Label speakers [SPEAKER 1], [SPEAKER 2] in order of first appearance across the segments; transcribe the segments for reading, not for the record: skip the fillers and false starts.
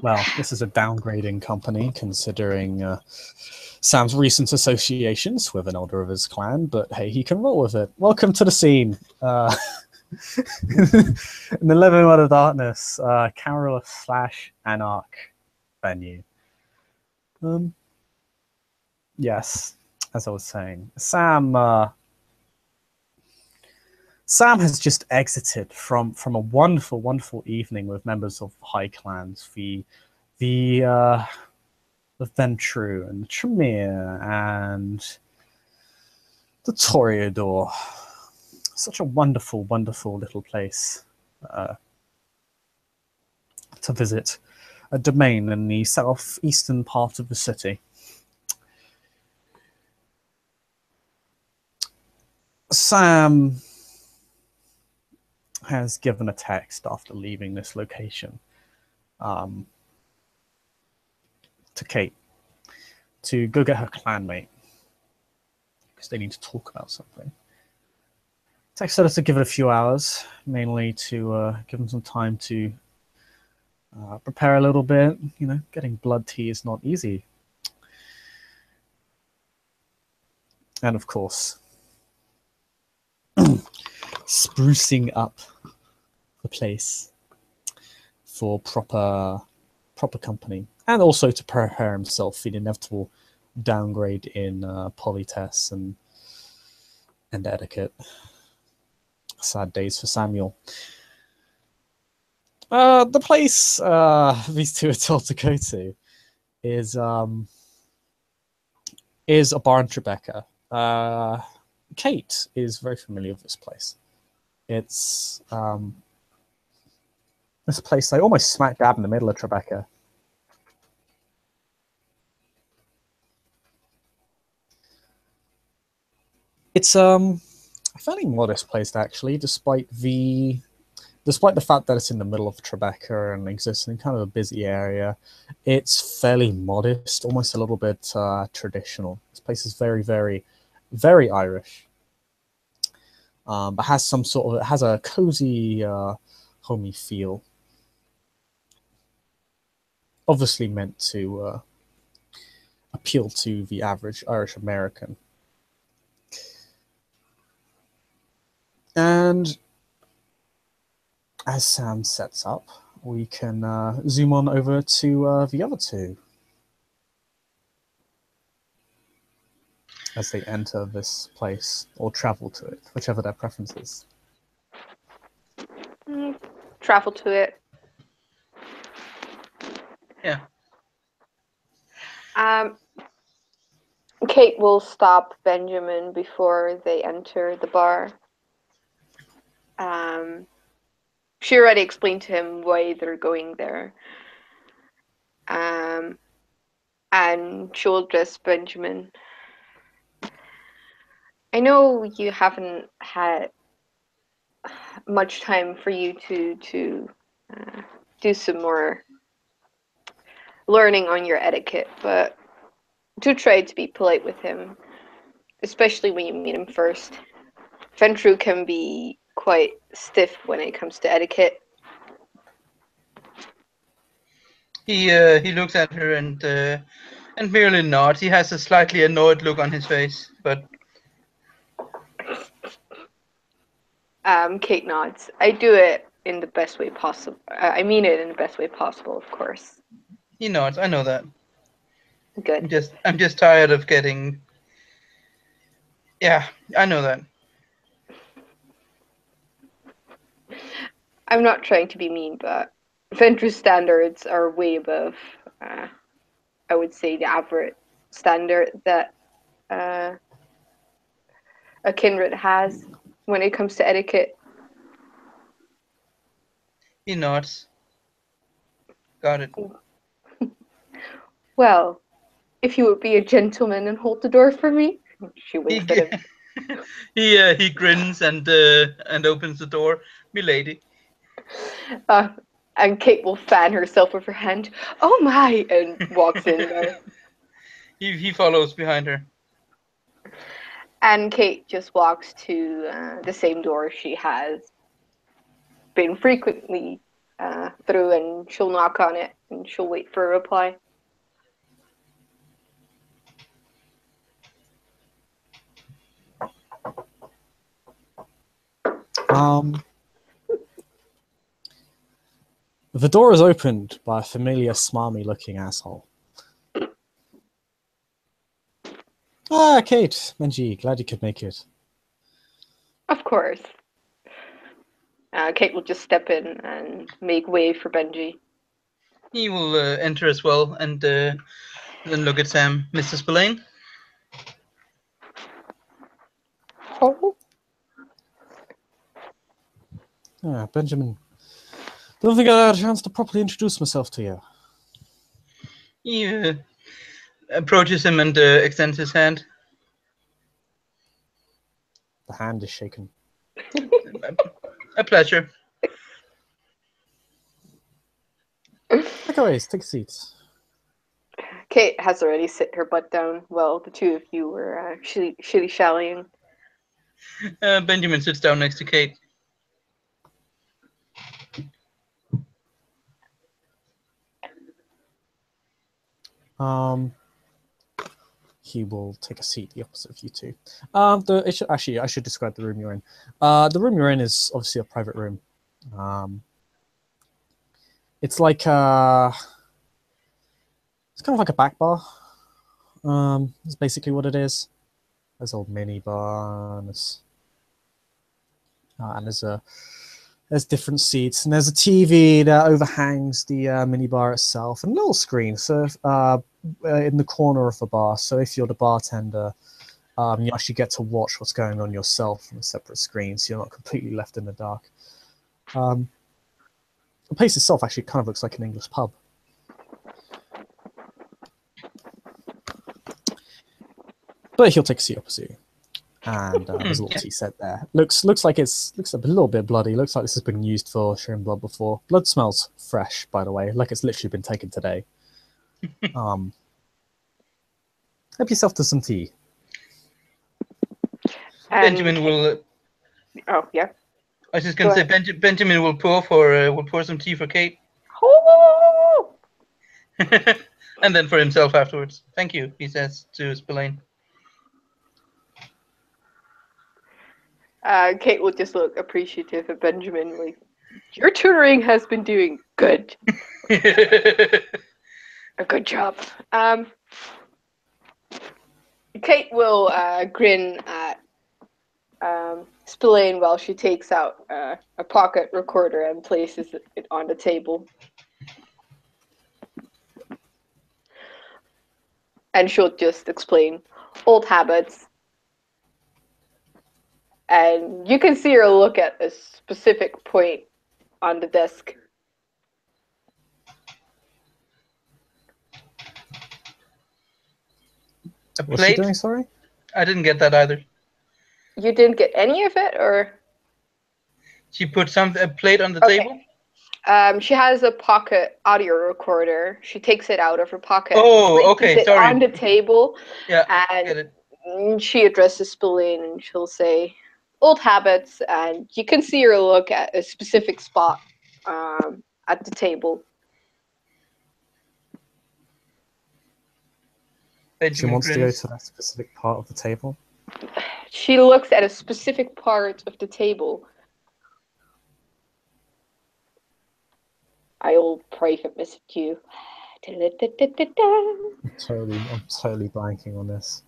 [SPEAKER 1] Well, this is a downgrading company, considering Sam's recent associations with an elder of his clan, but hey, he can roll with it. Welcome to the scene. In the Living World of Darkness, Carol / Anarch venue. Yes, as I was saying, Sam has just exited from a wonderful, wonderful evening with members of high clans, the Ventrue and the Tremere and the Toreador. Such a wonderful, wonderful little place to visit. A domain in the southeastern part of the city. Sam has given a text after leaving this location to Kate to go get her clanmate because they need to talk about something. Texted her to give it a few hours, mainly to give him some time to prepare a little bit. You know, getting blood tea is not easy. And of course, sprucing up the place for proper company, and also to prepare himself for the inevitable downgrade in politesse and etiquette. Sad days for Samuel. The place these two are told to go to is a bar in Tribeca. Kate is very familiar with this place. It's this place, like almost smack dab in the middle of Tribeca. It's a fairly modest place, actually, despite the fact that it's in the middle of Tribeca and exists in kind of a busy area. It's fairly modest, almost a little bit traditional. This place is very, very, very Irish, but has some sort of, it has a cozy, homey feel. Obviously meant to appeal to the average Irish American. And as Sam sets up, we can zoom on over to the other two as they enter this place or travel to it, whichever their preference is.
[SPEAKER 2] Travel to it.
[SPEAKER 3] Yeah.
[SPEAKER 2] Kate will stop Benjamin before they enter the bar. She already explained to him why they're going there. And she'll address Benjamin. I know you haven't had much time for you to do some more learning on your etiquette, but do try to be polite with him, especially when you meet him first. Ventrue can be quite stiff when it comes to etiquette.
[SPEAKER 3] He looks at her and merely nods. He has a slightly annoyed look on his face, but
[SPEAKER 2] Kate nods. I do it in the best way possible. I mean it in the best way possible, of course.
[SPEAKER 3] he nods. I know that.
[SPEAKER 2] Good.
[SPEAKER 3] I'm just tired of getting. Yeah, I know that.
[SPEAKER 2] I'm not trying to be mean, but Ventrue's standards are way above, I would say, the average standard that a kindred has when it comes to etiquette.
[SPEAKER 3] He nods. Got it.
[SPEAKER 2] Well, if you would be a gentleman and hold the door for me. She winks at him.
[SPEAKER 3] He grins and opens the door. Milady.
[SPEAKER 2] And Kate will fan herself with her hand. Oh my! And walks in there.
[SPEAKER 3] He follows behind her.
[SPEAKER 2] And Kate just walks to the same door she has been frequently through, and she'll knock on it and she'll wait for a reply.
[SPEAKER 1] The door is opened by a familiar, smarmy-looking asshole. Ah, Kate, Benji, glad you could make it.
[SPEAKER 2] Of course. Kate will just step in and make way for Benji.
[SPEAKER 3] He will enter as well and then look at Sam. Mr. Spillane?
[SPEAKER 2] Oh.
[SPEAKER 1] Ah, Benjamin. Don't think I had a chance to properly introduce myself to you.
[SPEAKER 3] He approaches him and extends his hand.
[SPEAKER 1] The hand is shaken.
[SPEAKER 3] A pleasure.
[SPEAKER 1] Anyways, take a seat.
[SPEAKER 2] Kate has already sit her butt down while the two of you were shilly-shallying.
[SPEAKER 3] Benjamin sits down next to Kate.
[SPEAKER 1] He will take a seat the opposite of you two. I should describe the room you're in. The room you're in is obviously a private room. It's like it's kind of like a back bar. It's basically what it is. There's a little mini bar, and there's different seats, and there's a TV that overhangs the mini bar itself, and a little screen. So in the corner of the bar. So if you're the bartender, you actually get to watch what's going on yourself from a separate screen, so you're not completely left in the dark. The place itself actually kind of looks like an English pub. But he'll take a seat opposite you. And there's a little tea set there. Looks like looks a little bit bloody. Looks like this has been used for sharing blood before. Blood smells fresh, by the way, like it's literally been taken today. Help yourself to some tea.
[SPEAKER 3] Benjamin will.
[SPEAKER 2] Oh yeah.
[SPEAKER 3] I was just gonna say Benjamin will pour some tea for Kate.
[SPEAKER 2] Oh!
[SPEAKER 3] And then for himself afterwards. Thank you, he says to Spillane.
[SPEAKER 2] Kate will just look appreciative of Benjamin, like, your tutoring has been doing good. A good job. Kate will grin at Spillane while she takes out a pocket recorder and places it on the table. And she'll just explain old habits. And you can see her look at a specific point on the desk.
[SPEAKER 3] A
[SPEAKER 1] What's
[SPEAKER 3] plate?
[SPEAKER 1] she doing, sorry?
[SPEAKER 3] I didn't get that either.
[SPEAKER 2] You didn't get any of it, or?
[SPEAKER 3] She put a plate on the table?
[SPEAKER 2] She has a pocket audio recorder. She takes it out of her pocket.
[SPEAKER 3] Oh, okay,
[SPEAKER 2] it
[SPEAKER 3] sorry.
[SPEAKER 2] on the table.
[SPEAKER 3] Yeah,
[SPEAKER 2] and
[SPEAKER 3] get it.
[SPEAKER 2] She addresses Spillane and she'll say, old habits, and you can see her look at a specific spot at the table.
[SPEAKER 3] Benjamin
[SPEAKER 1] She wants to go
[SPEAKER 3] grins.
[SPEAKER 1] to that specific part of the table.
[SPEAKER 2] She looks at a specific part of the table. I will private message you.
[SPEAKER 1] I'm totally blanking on this.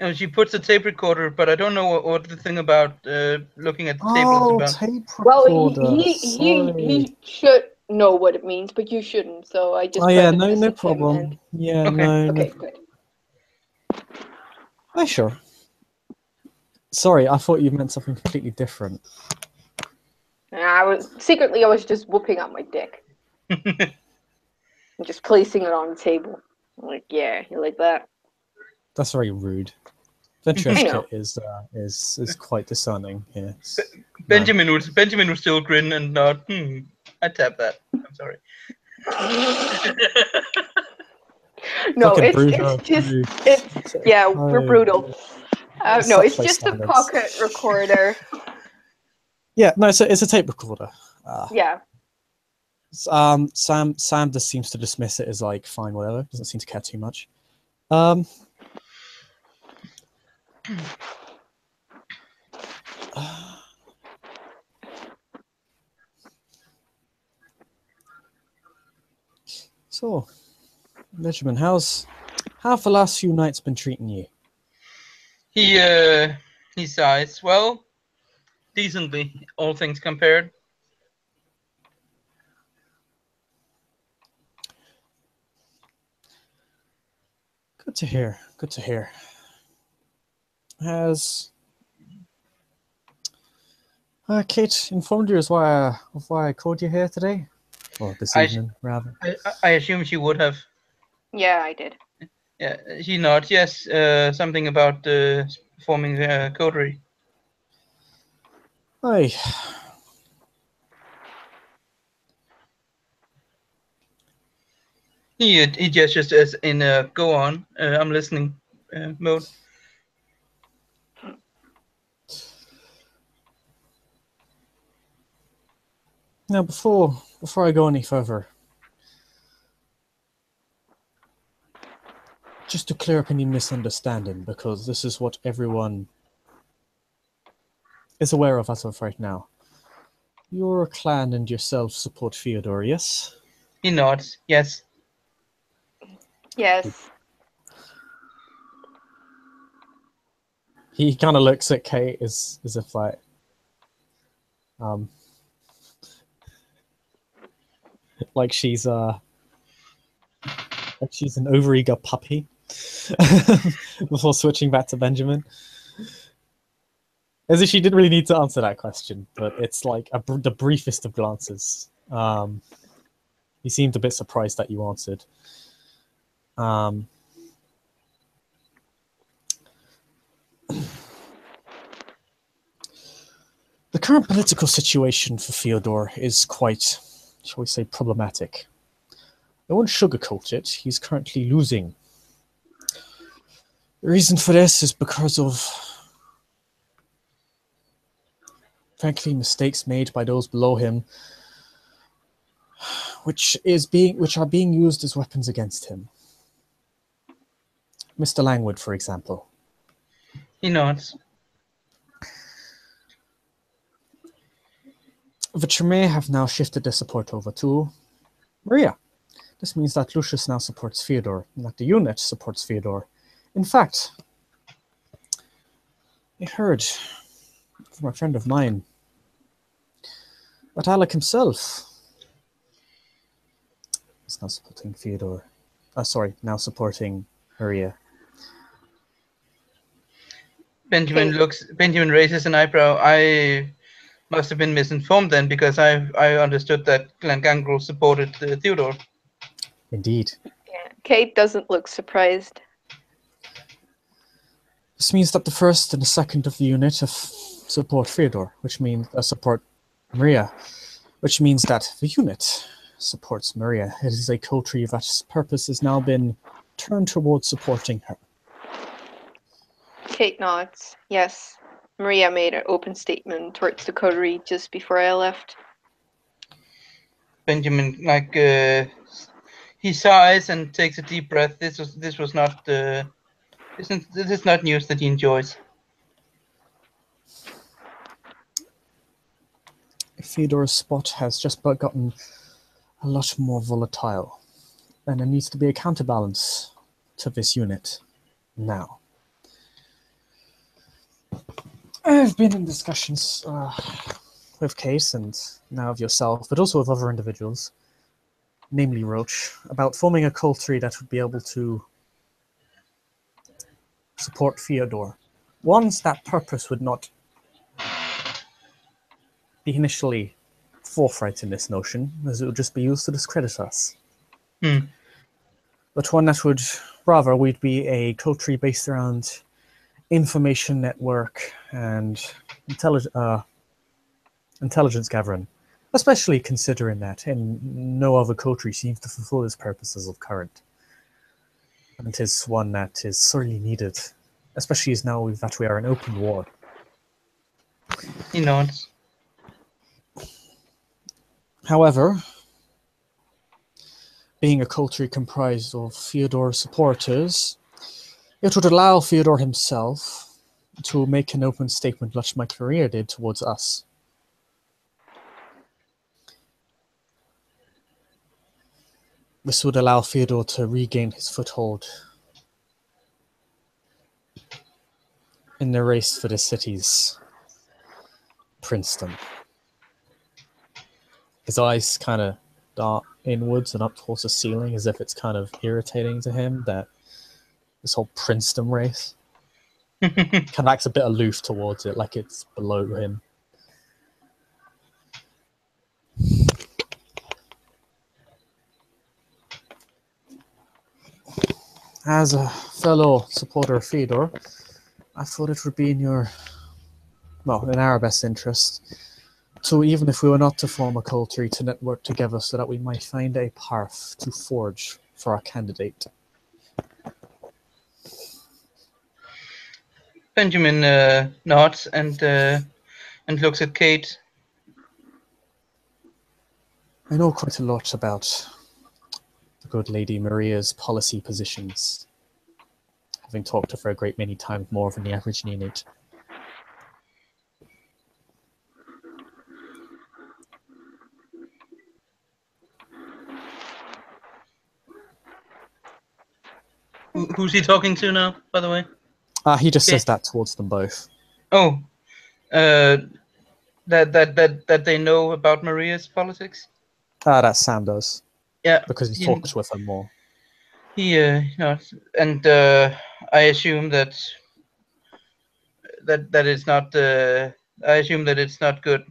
[SPEAKER 3] And she puts a tape recorder, but I don't know what the thing about looking at the table is about.
[SPEAKER 1] Tape
[SPEAKER 2] Well,
[SPEAKER 1] recorder.
[SPEAKER 2] he should know what it means, but you shouldn't. So I just.
[SPEAKER 1] Oh yeah,
[SPEAKER 2] private
[SPEAKER 1] no
[SPEAKER 2] messaged him
[SPEAKER 1] problem.
[SPEAKER 2] and-
[SPEAKER 1] Yeah,
[SPEAKER 3] Okay.
[SPEAKER 1] no.
[SPEAKER 2] Okay, good.
[SPEAKER 1] Oh, sure. Sorry, I thought you meant something completely different.
[SPEAKER 2] I was just whooping up my dick and just placing it on the table. I'm like, yeah, you like that?
[SPEAKER 1] That's very rude. Ventrue
[SPEAKER 2] I know.
[SPEAKER 1] is quite discerning here.
[SPEAKER 3] Benjamin would still grin and nod. I tap that. I'm sorry.
[SPEAKER 2] No,
[SPEAKER 1] Fucking
[SPEAKER 2] it's
[SPEAKER 1] Brujah,
[SPEAKER 2] just
[SPEAKER 1] rude.
[SPEAKER 2] it's yeah, we're
[SPEAKER 1] Oh,
[SPEAKER 2] brutal. No,
[SPEAKER 1] such
[SPEAKER 2] it's
[SPEAKER 1] low
[SPEAKER 2] just
[SPEAKER 1] standards.
[SPEAKER 2] a pocket recorder.
[SPEAKER 1] Yeah, no, it's a tape recorder.
[SPEAKER 2] Yeah.
[SPEAKER 1] Sam just seems to dismiss it as like fine, whatever. Doesn't seem to care too much. So, Benjamin, how have the last few nights been treating you?
[SPEAKER 3] He sighs. Well, decently, all things compared.
[SPEAKER 1] Good to hear. Good to hear. Has Kate informed you as why I called you here today, or this
[SPEAKER 3] I,
[SPEAKER 1] evening, rather?
[SPEAKER 3] I assume she would have.
[SPEAKER 2] Yeah, I did.
[SPEAKER 3] Yeah, she nods. Yes, something about forming the coterie.
[SPEAKER 1] Aye.
[SPEAKER 3] He gestures as in go on. I'm listening mode.
[SPEAKER 1] Now, before I go any further, just to clear up any misunderstanding, because this is what everyone is aware of as of right now. Your clan and yourself support Fyodor, yes?
[SPEAKER 3] He nods. Yes.
[SPEAKER 2] Yes.
[SPEAKER 1] He kind of looks at Kate as if like, like she's an overeager puppy. Before switching back to Benjamin, as if she didn't really need to answer that question, but it's like the briefest of glances. He seemed a bit surprised that you answered. The current political situation for Fyodor is quite, shall we say, problematic. I won't sugarcoat it. He's currently losing. The reason for this is because of, frankly, mistakes made by those below him, which are being used as weapons against him. Mr. Langwood, for example.
[SPEAKER 3] He nods.
[SPEAKER 1] Ventrue have now shifted their support over to Maria. This means that Lucius now supports Fyodor, and that the unit supports Fyodor. In fact, I heard from a friend of mine that Alec himself is now supporting Fyodor. Now supporting Maria.
[SPEAKER 3] Benjamin raises an eyebrow. I must have been misinformed then, because I understood that Glen Gangrel supported Theodore.
[SPEAKER 1] Indeed.
[SPEAKER 2] Yeah. Kate doesn't look surprised.
[SPEAKER 1] This means that the first and the second of the unit support Fyodor, which means support Maria, which means that the unit supports Maria. It is a coterie that's purpose has now been turned towards supporting her.
[SPEAKER 2] Kate nods. Yes. Maria made an open statement towards the coterie just before I left.
[SPEAKER 3] Benjamin, he sighs and takes a deep breath. This was not this is not news that he enjoys.
[SPEAKER 1] Fyodor's spot has just gotten a lot more volatile, and there needs to be a counterbalance to this unit now. I've been in discussions with Case and now of yourself, but also with other individuals, namely Roach, about forming a coterie that would be able to support Fyodor. Once that purpose would not be initially forthright in this notion, as it would just be used to discredit us. But one that would rather we'd be a coterie based around information network and intelligence gathering, especially considering that no other coterie seems to fulfill its purposes of current. And it is one that is sorely needed, especially as now that we are in open war.
[SPEAKER 3] He nods.
[SPEAKER 1] However, being a coterie comprised of Fyodor's supporters, it would allow Fyodor himself to make an open statement much like Maria did towards us. This would allow Fyodor to regain his foothold in the race for the city's princedom. His eyes kind of dart inwards and up towards the ceiling as if it's kind of irritating to him that this whole princedom race kind of acts a bit aloof towards it, like it's below him. As a fellow supporter of Fyodor, I thought it would be in our best interest to, even if we were not to form a coterie, to network together so that we might find a path to forge for our candidate.
[SPEAKER 3] Benjamin nods and looks at Kate.
[SPEAKER 1] I know quite a lot about the good Lady Maria's policy positions, having talked to her a great many times more than the average unit.
[SPEAKER 3] Who's he talking to now, by the way?
[SPEAKER 1] He just says that towards them both.
[SPEAKER 3] Oh, that they know about Maria's politics.
[SPEAKER 1] That Sam does.
[SPEAKER 3] Yeah,
[SPEAKER 1] because he talks with her more.
[SPEAKER 3] He nods, and I assume that it's not. I assume that it's not good.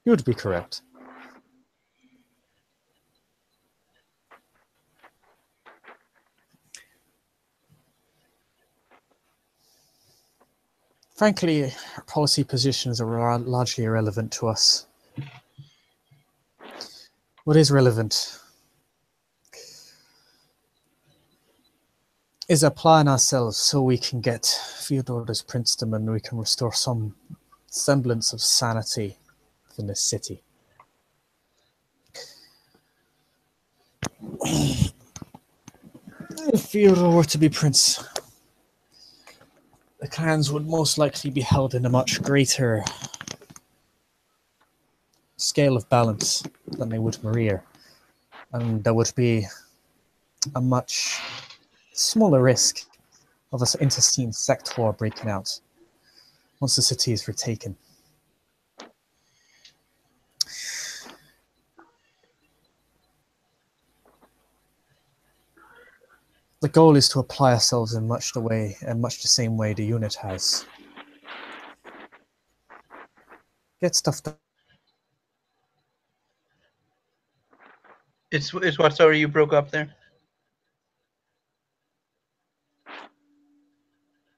[SPEAKER 1] You would be correct. Frankly, our policy positions are largely irrelevant to us. What is relevant is applying ourselves so we can get Fyodor as princedom and we can restore some semblance of sanity within this city. If Fyodor were to be prince, the clans would most likely be held in a much greater scale of balance than they would Maria. And there would be a much smaller risk of an intestine sect war breaking out once the city is retaken. The goal is to apply ourselves in much the same way the unit has. Get stuff done.
[SPEAKER 3] It's what? Sorry, you broke up there.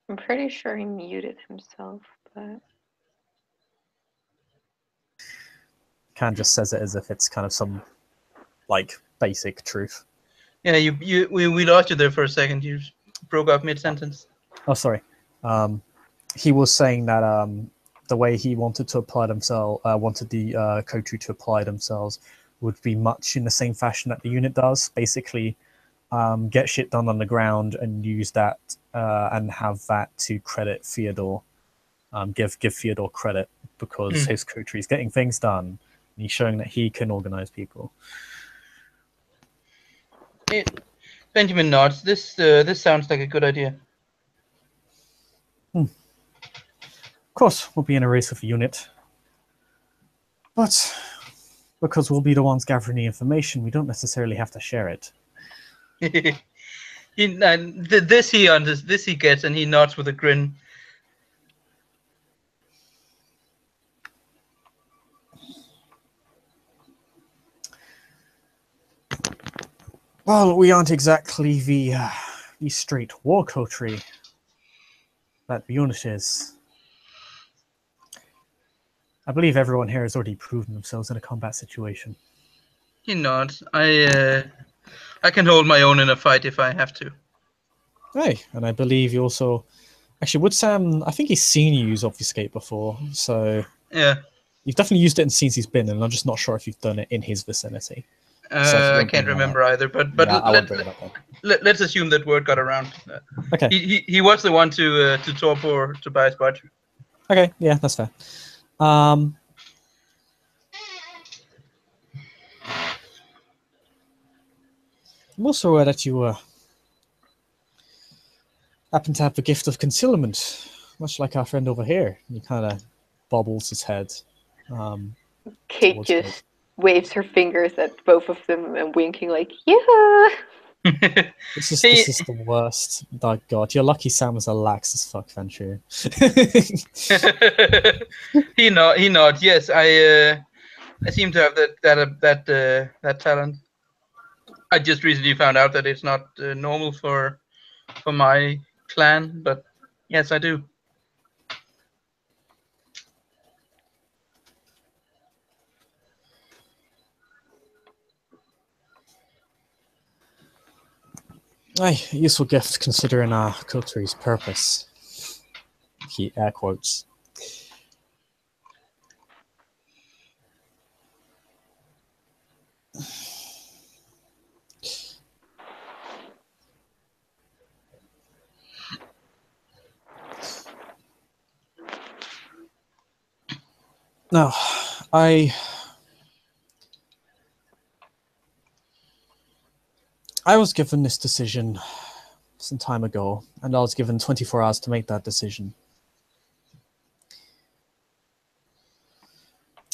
[SPEAKER 2] I'm pretty sure he muted himself, but
[SPEAKER 1] Khan just says it as if it's kind of some basic truth.
[SPEAKER 3] Yeah, we lost you there for a second. You broke up mid-sentence.
[SPEAKER 1] Oh, sorry. He was saying that the way he wanted to apply themselves, wanted the coterie to apply themselves, would be much in the same fashion that the unit does. Basically, get shit done on the ground and use that and have that to credit Fyodor. Give Fyodor credit because his coterie is getting things done. And he's showing that he can organize people.
[SPEAKER 3] Benjamin nods. This sounds like a good idea.
[SPEAKER 1] Of course, we'll be in a race with a unit. But because we'll be the ones gathering the information, we don't necessarily have to share it.
[SPEAKER 3] This he gets, and he nods with a grin.
[SPEAKER 1] Well, we aren't exactly the straight war coterie that the unit is. I believe everyone here has already proven themselves in a combat situation.
[SPEAKER 3] He nods. I can hold my own in a fight if I have to.
[SPEAKER 1] Hey, and I believe you also Actually, would Sam? I think he's seen you use obfuscate before, so
[SPEAKER 3] Yeah.
[SPEAKER 1] you've definitely used it in scenes he's been in. I'm just not sure if you've done it in his vicinity. So if you
[SPEAKER 3] I
[SPEAKER 1] won't
[SPEAKER 3] can't
[SPEAKER 1] bring that
[SPEAKER 3] remember
[SPEAKER 1] up,
[SPEAKER 3] either, but
[SPEAKER 1] yeah, I won't bring it up then.
[SPEAKER 3] let's assume that word got around.
[SPEAKER 1] Okay.
[SPEAKER 3] He was the one to torpor Tobias Budge.
[SPEAKER 1] Okay, yeah, that's fair. I'm also aware that you happen to have the gift of concealment, much like our friend over here. He kind of bobbles his head.
[SPEAKER 2] Kate
[SPEAKER 1] towards
[SPEAKER 2] just waves her fingers at both of them and winking like, yeah.
[SPEAKER 1] This is the worst. Oh god, you're lucky Sam is a lax as fuck, Ventrue.
[SPEAKER 3] He nods. Yes, I seem to have that talent. I just recently found out that it's not normal for my clan, but yes, I do.
[SPEAKER 1] Aye, useful gift considering our coterie's purpose. He air quotes. Now, I was given this decision some time ago, and I was given 24 hours to make that decision.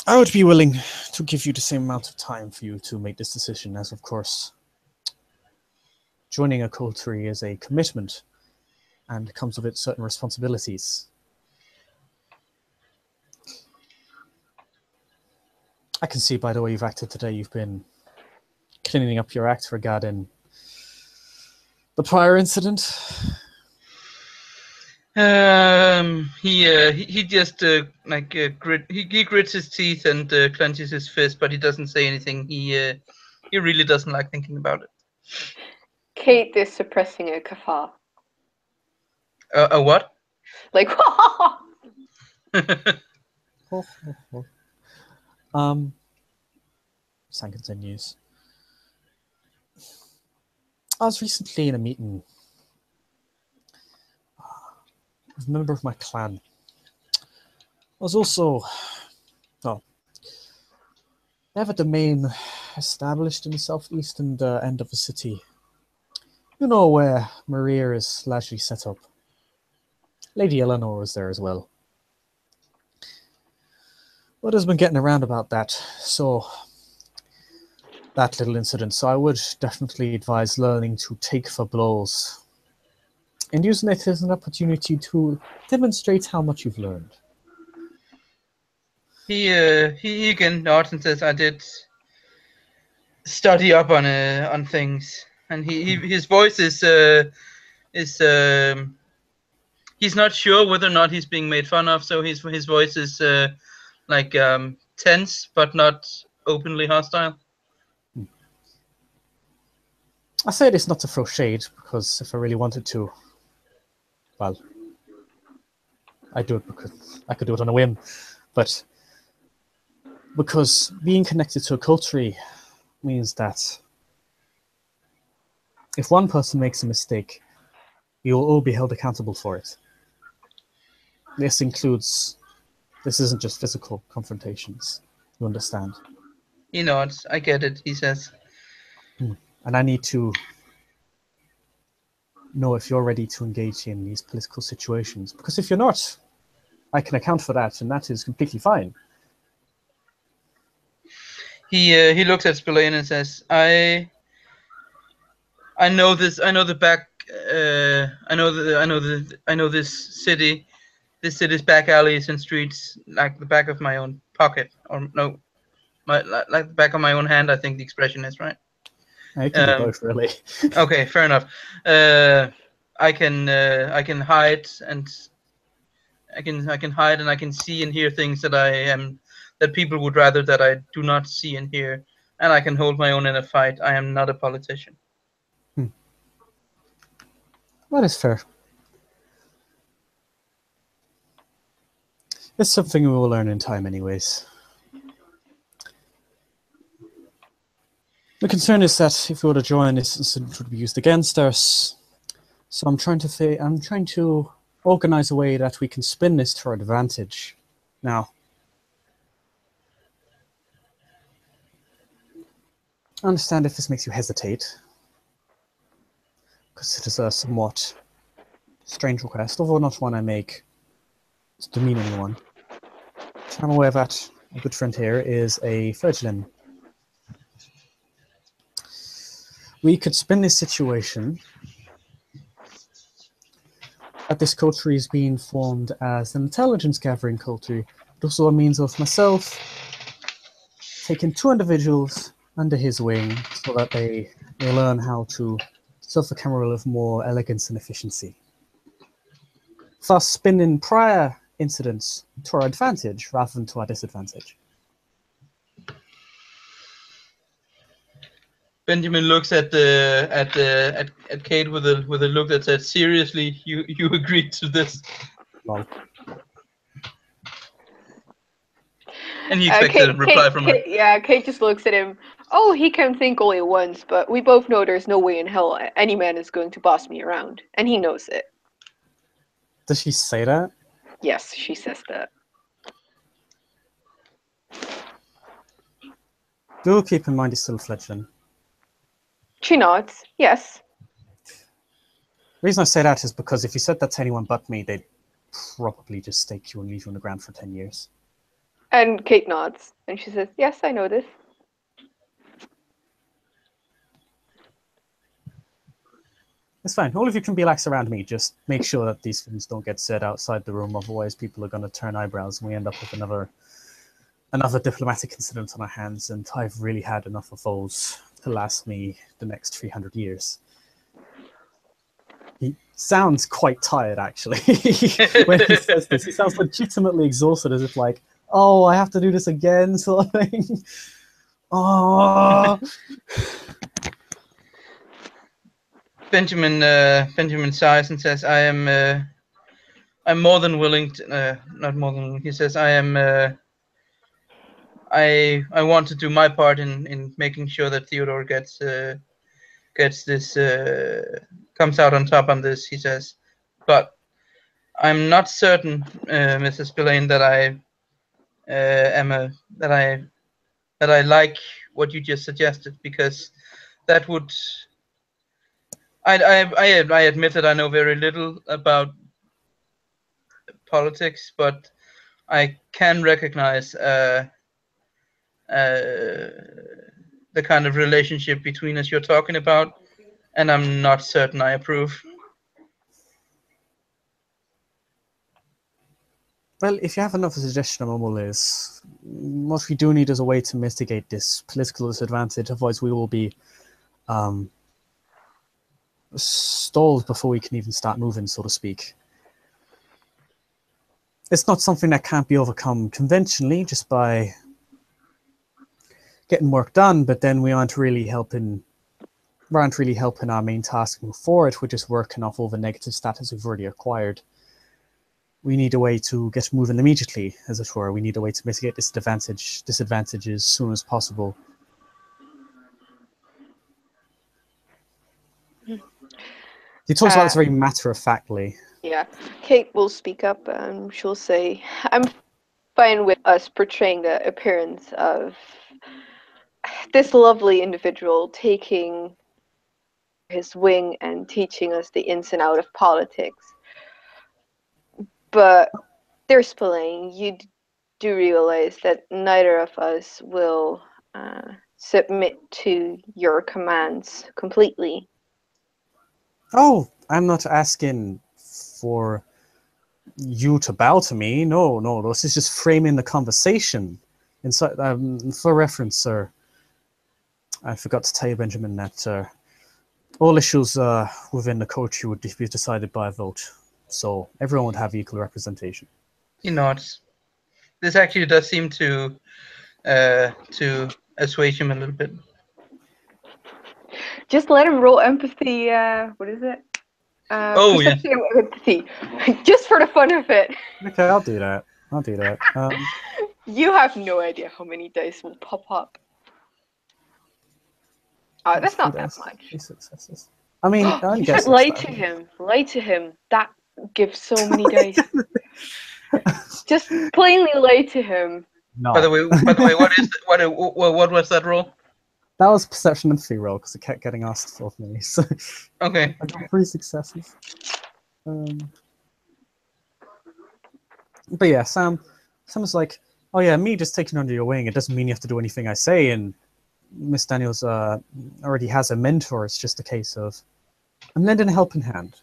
[SPEAKER 1] I would be willing to give you the same amount of time for you to make this decision, as of course, joining a coterie is a commitment and comes with it certain responsibilities. I can see by the way you've acted today, you've been cleaning up your act regarding the prior incident.
[SPEAKER 3] He just he grits his teeth and clenches his fist, but he doesn't say anything. He really doesn't like thinking about it.
[SPEAKER 2] Kate is suppressing a guffaw.
[SPEAKER 3] A what?
[SPEAKER 2] Like,
[SPEAKER 1] Sam continues. I was recently in a meeting with a member of my clan. I was also, they have a domain established in the southeastern end of the city. You know where Maria is largely set up. Lady Eleanor was there as well. What has been getting around about that? So, that little incident. So I would definitely advise learning to take for blows and using it as an opportunity to demonstrate how much you've learned.
[SPEAKER 3] He again nods and says, "I did study up on things," and his voice is he's not sure whether or not he's being made fun of, so his voice is tense but not openly hostile.
[SPEAKER 1] I say this not to throw shade, because if I really wanted to, well, I'd do it because I could do it on a whim, but because being connected to a coterie means that if one person makes a mistake, you will all be held accountable for it. This isn't just physical confrontations, you understand?
[SPEAKER 3] He nods. I get it, he says.
[SPEAKER 1] And I need to know if you're ready to engage in these political situations, because if you're not, I can account for that, and that is completely fine.
[SPEAKER 3] He looks at Spillane and says, I know this. I know the back. I know this city. This city's back alleys and streets like the back of my own pocket, or no, like the back of my own hand. I think the expression is right.
[SPEAKER 1] I can do both, really.
[SPEAKER 3] Okay, fair enough. I can hide and I can hide and I can see and hear things that people would rather that I do not see and hear, and I can hold my own in a fight. I am not a politician.
[SPEAKER 1] That is fair. It's something we will learn in time anyways. The concern is that if we were to join, this incident would be used against us. So I'm trying to organize a way that we can spin this to our advantage. Now, I understand if this makes you hesitate, because it is a somewhat strange request, although not one I make to demean anyone. I'm aware that a good friend here is a fledgling. We could spin this situation that this coterie is being formed as an intelligence gathering coterie, but also a means of myself taking 2 individuals under his wing so that they may learn how to serve the camera with more elegance and efficiency. Thus spinning prior incidents to our advantage rather than to our disadvantage.
[SPEAKER 3] Benjamin looks at Kate with a look that says, "Seriously, you agreed to this?"
[SPEAKER 1] Well,
[SPEAKER 3] And he expected a reply from her.
[SPEAKER 2] Yeah, Kate just looks at him. Oh, he can think only once, but we both know there's no way in hell any man is going to boss me around, and he knows it.
[SPEAKER 1] does she say that?
[SPEAKER 2] Yes, she says that.
[SPEAKER 1] Do keep in mind he's still a fledgling.
[SPEAKER 2] She nods. Yes.
[SPEAKER 1] The reason I say that is because if you said that to anyone but me, they'd probably just stake you and leave you on the ground for 10 years.
[SPEAKER 2] And Kate nods, and she says, yes, I know this.
[SPEAKER 1] It's fine. All of you can be lax around me. Just make sure that these things don't get said outside the room. Otherwise, people are going to turn eyebrows and we end up with another diplomatic incident on our hands. And I've really had enough of those to last me the next 300 years. He sounds quite tired, actually, when he says this. He sounds legitimately exhausted, as if like, oh, I have to do this again, sort of thing. Oh.
[SPEAKER 3] Benjamin sighs and says, I'm more than willing to, not more than, he says, I want to do my part in making sure that Theodore gets this, comes out on top on this, he says. But I'm not certain, Mrs. Spillane, that I like what you just suggested, because that would, I admit that I know very little about politics, but I can recognize the kind of relationship between us you're talking about, and I'm not certain I approve.
[SPEAKER 1] Well, if you have another suggestion, Amal, is what we do need is a way to mitigate this political disadvantage. Otherwise, we will be stalled before we can even start moving, so to speak. It's not something that can't be overcome conventionally just by getting work done, but then we aren't really helping our main task move forward, which is working off all the negative status we've already acquired. We need a way to get moving immediately, as it were. We need a way to mitigate this disadvantage as soon as possible. He talks about this very matter-of-factly.
[SPEAKER 2] Yeah, Kate will speak up and she'll say, I'm fine with us portraying the appearance of this lovely individual taking his wing and teaching us the ins and outs of politics. But there's Spillane, you do realize that neither of us will submit to your commands completely.
[SPEAKER 1] Oh, I'm not asking for you to bow to me. No, this is just framing the conversation. Inside, for reference, sir, I forgot to tell you, Benjamin, that all issues within the coterie would be decided by a vote. So everyone would have equal representation.
[SPEAKER 3] He nods. This actually does seem to assuage him a little bit.
[SPEAKER 2] Just let him roll empathy. What is it?
[SPEAKER 3] Oh, yeah.
[SPEAKER 2] Empathy, just for the fun of it.
[SPEAKER 1] Okay, I'll do that. I'll do that.
[SPEAKER 2] You have no idea how many dice will pop up. Oh, that's not that much.
[SPEAKER 1] 3 successes. I mean, I only
[SPEAKER 2] You
[SPEAKER 1] get
[SPEAKER 2] should lie
[SPEAKER 1] 6
[SPEAKER 2] to him. Lie to him. That gives so many dice. Just plainly lie to him.
[SPEAKER 1] No.
[SPEAKER 3] By the way, what was that roll?
[SPEAKER 1] That was perception and empathy roll because it kept getting asked of me. So
[SPEAKER 3] Okay.
[SPEAKER 1] I got 3 successes. But yeah, Sam was like, "Oh yeah, me just taking under your wing. It doesn't mean you have to do anything I say." And Miss Daniels already has a mentor. It's just a case of I'm lending a helping hand.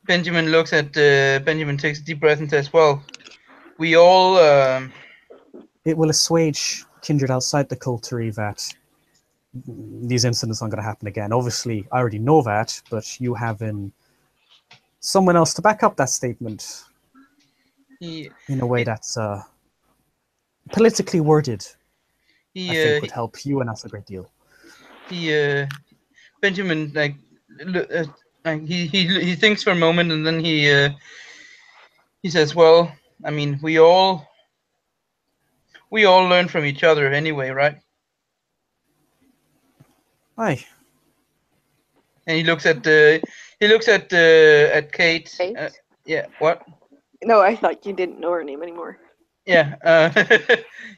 [SPEAKER 3] Benjamin looks at Benjamin takes a deep breath and says, "Well, we all."
[SPEAKER 1] It will assuage kindred outside the coterie that these incidents aren't going to happen again. Obviously, I already know that, but you having someone else to back up that statement in a way that's politically worded, I think would help you and us a great deal.
[SPEAKER 3] Benjamin he thinks for a moment and then he says, "Well, I mean, we all learn from each other anyway, right?"
[SPEAKER 1] Aye.
[SPEAKER 3] And he looks at Kate.
[SPEAKER 2] Kate?
[SPEAKER 3] Yeah. What?
[SPEAKER 2] No, I thought you didn't know her name anymore.
[SPEAKER 3] Yeah.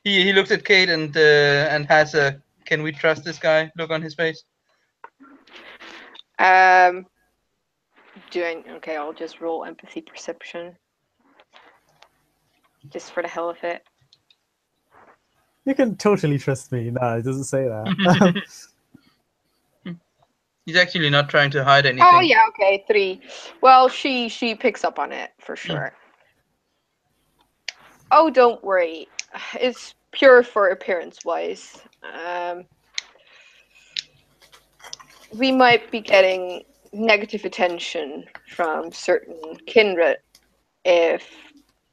[SPEAKER 3] He looks at Kate and has a "Can we trust this guy?" look on his face.
[SPEAKER 2] Okay, I'll just roll empathy perception. Just for the hell of it.
[SPEAKER 1] You can totally trust me. No, it doesn't say that.
[SPEAKER 3] He's actually not trying to hide anything.
[SPEAKER 2] Oh yeah, okay, 3. Well, she picks up on it for sure. Oh, don't worry. It's pure for appearance-wise. We might be getting negative attention from certain kindred if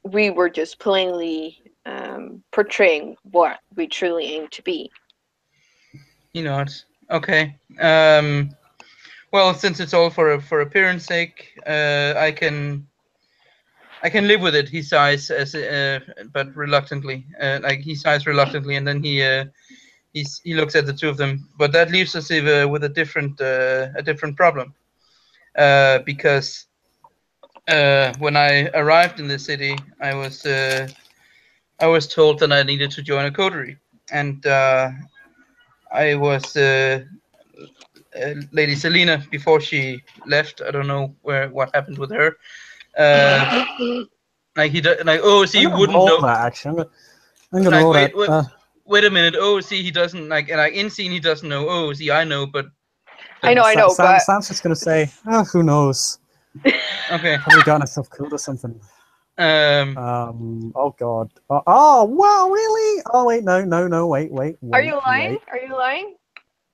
[SPEAKER 2] we were just plainly portraying what we truly aim to be.
[SPEAKER 3] You know it. Okay. Well, since it's all for appearance sake, I can live with it. He sighs but reluctantly. He sighs reluctantly, and then he looks at the two of them. But that leaves us with a different problem. Because when I arrived in the city, I was told that I needed to join a coterie, and I was Lady Selena before she left. I don't know what happened with her. OC wouldn't know
[SPEAKER 1] that. Actually, I'm gonna roll that.
[SPEAKER 3] Wait a minute. OC he doesn't in scene he doesn't know. OC I know, but
[SPEAKER 2] I know.
[SPEAKER 1] Sam's just gonna say, "Oh, who knows?"
[SPEAKER 3] Okay.
[SPEAKER 1] Probably gotten herself killed or something. Oh God. Oh wow, really? Oh wait, no. Wait.
[SPEAKER 2] Are you lying? Are you lying?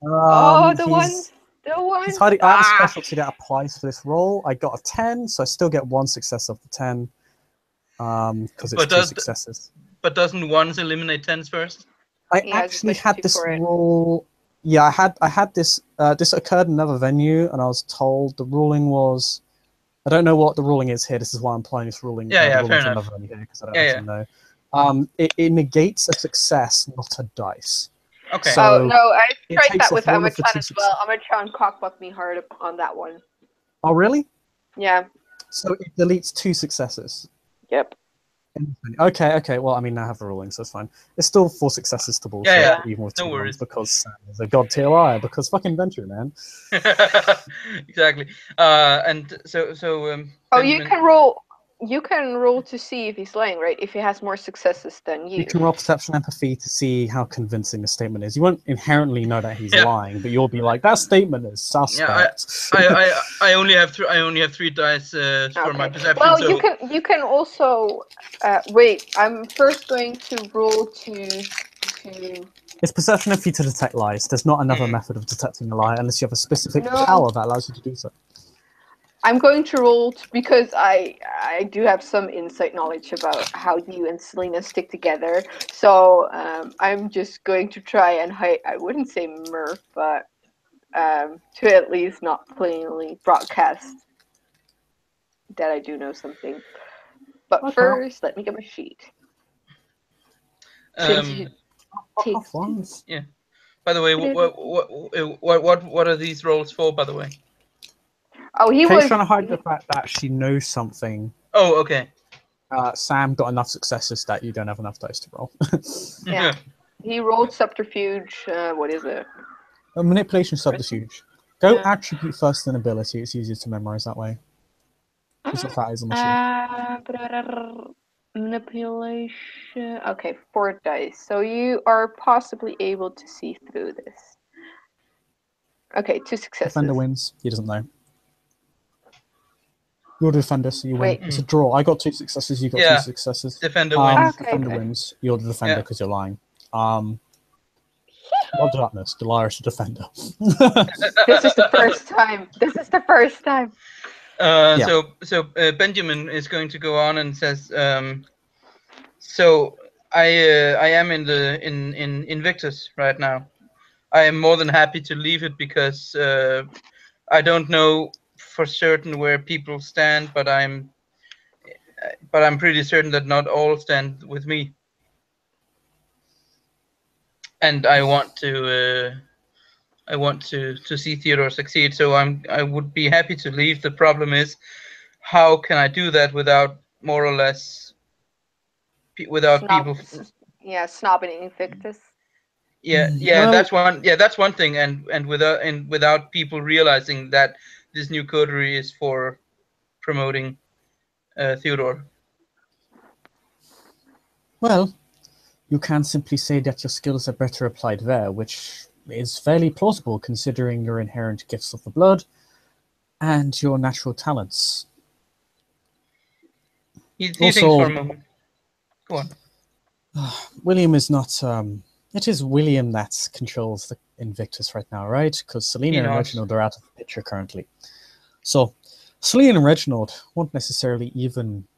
[SPEAKER 2] The one.
[SPEAKER 1] He's hiding. I have a specialty that applies for this role. I got a 10, so I still get 1 success off the 10. Because it's 2 successes.
[SPEAKER 3] But doesn't ones eliminate 10s first?
[SPEAKER 1] I actually had this role. Yeah, I had this. This occurred in another venue, and I was told the ruling was. I don't know what the ruling is here. This is why I'm applying this ruling.
[SPEAKER 3] Fair enough.
[SPEAKER 1] Another venue here because I don't actually know. It negates a success, not a dice.
[SPEAKER 3] Okay.
[SPEAKER 2] So no, I tried that with Amachan as well. Amachan cockblocked me hard on that one.
[SPEAKER 1] Oh really?
[SPEAKER 2] Yeah.
[SPEAKER 1] So it deletes 2 successes.
[SPEAKER 2] Yep.
[SPEAKER 1] Okay. Well, I mean, I have the ruling, so it's fine. It's still 4 successes to bullshit,
[SPEAKER 3] yeah.
[SPEAKER 1] Even with 2
[SPEAKER 3] no worries.
[SPEAKER 1] Because Sam is a god tier liar. Because fucking Ventrue, man.
[SPEAKER 3] Exactly. And so.
[SPEAKER 2] You can roll. You can roll to see if he's lying, right? If he has more successes than you.
[SPEAKER 1] You can roll perception and empathy to see how convincing the statement is. You won't inherently know that he's lying, but you'll be like, that statement is suspect.
[SPEAKER 3] Yeah, I only have 3 dice for my perception.
[SPEAKER 2] Well, so... you can also wait. I'm first going to roll to.
[SPEAKER 1] It's perception and empathy to detect lies. There's not another method of detecting a lie unless you have a specific power that allows you to do so.
[SPEAKER 2] I'm going to roll because I do have some insight knowledge about how you and Selena stick together. So I'm just going to try and hide. I wouldn't say mirth, but to at least not plainly broadcast that I do know something. But
[SPEAKER 1] Okay.
[SPEAKER 2] first, let me get my sheet. Since you take
[SPEAKER 1] Off ones.
[SPEAKER 3] Yeah. By the way, what are these rolls for? By the way.
[SPEAKER 2] Oh, he
[SPEAKER 1] Kay's
[SPEAKER 2] was
[SPEAKER 1] trying to hide the fact that she knows something.
[SPEAKER 3] Oh, okay.
[SPEAKER 1] Sam got enough successes that you don't have enough dice to roll.
[SPEAKER 2] yeah. He rolled subterfuge. What is it?
[SPEAKER 1] A manipulation subterfuge. Go
[SPEAKER 2] Yeah.
[SPEAKER 1] attribute first than ability. It's easier to memorize that way. Because of that is on the sheet.
[SPEAKER 2] Manipulation. Okay, 4 dice. So you are possibly able to see through this. Okay, 2 successes.
[SPEAKER 1] Defender wins. He doesn't know. You're the defender, so you win.
[SPEAKER 2] Wait.
[SPEAKER 1] It's a draw. I got 2 successes. You got
[SPEAKER 3] Yeah.
[SPEAKER 1] 2 successes.
[SPEAKER 3] Defender wins.
[SPEAKER 2] Okay,
[SPEAKER 1] Defender
[SPEAKER 2] okay.
[SPEAKER 1] wins. You're the defender
[SPEAKER 3] Yeah.
[SPEAKER 1] because you're lying. Well, darkness. Delilah the defender.
[SPEAKER 2] This is the first time. This is the first time.
[SPEAKER 3] So Benjamin is going to go on and says, so I am in Invictus right now. I am more than happy to leave it because I don't know for certain where people stand, but I'm pretty certain that not all stand with me. And I want to see Theodore succeed. So I would be happy to leave. The problem is, how can I do that without more or less people?
[SPEAKER 2] Yeah, snobbing Invictus.
[SPEAKER 3] Yeah,
[SPEAKER 1] Well-
[SPEAKER 3] that's one. Yeah, that's one thing, and without people realizing that this new coterie is for promoting Theodore.
[SPEAKER 1] Well, you can simply say that your skills are better applied there, which is fairly plausible considering your inherent gifts of the blood and your natural talents.
[SPEAKER 3] He thinks for a moment. Go on.
[SPEAKER 1] William is not. It is William that controls the Invictus right now, right? Because Selena and Reginald are out of the picture currently. So, Selena and Reginald won't necessarily even.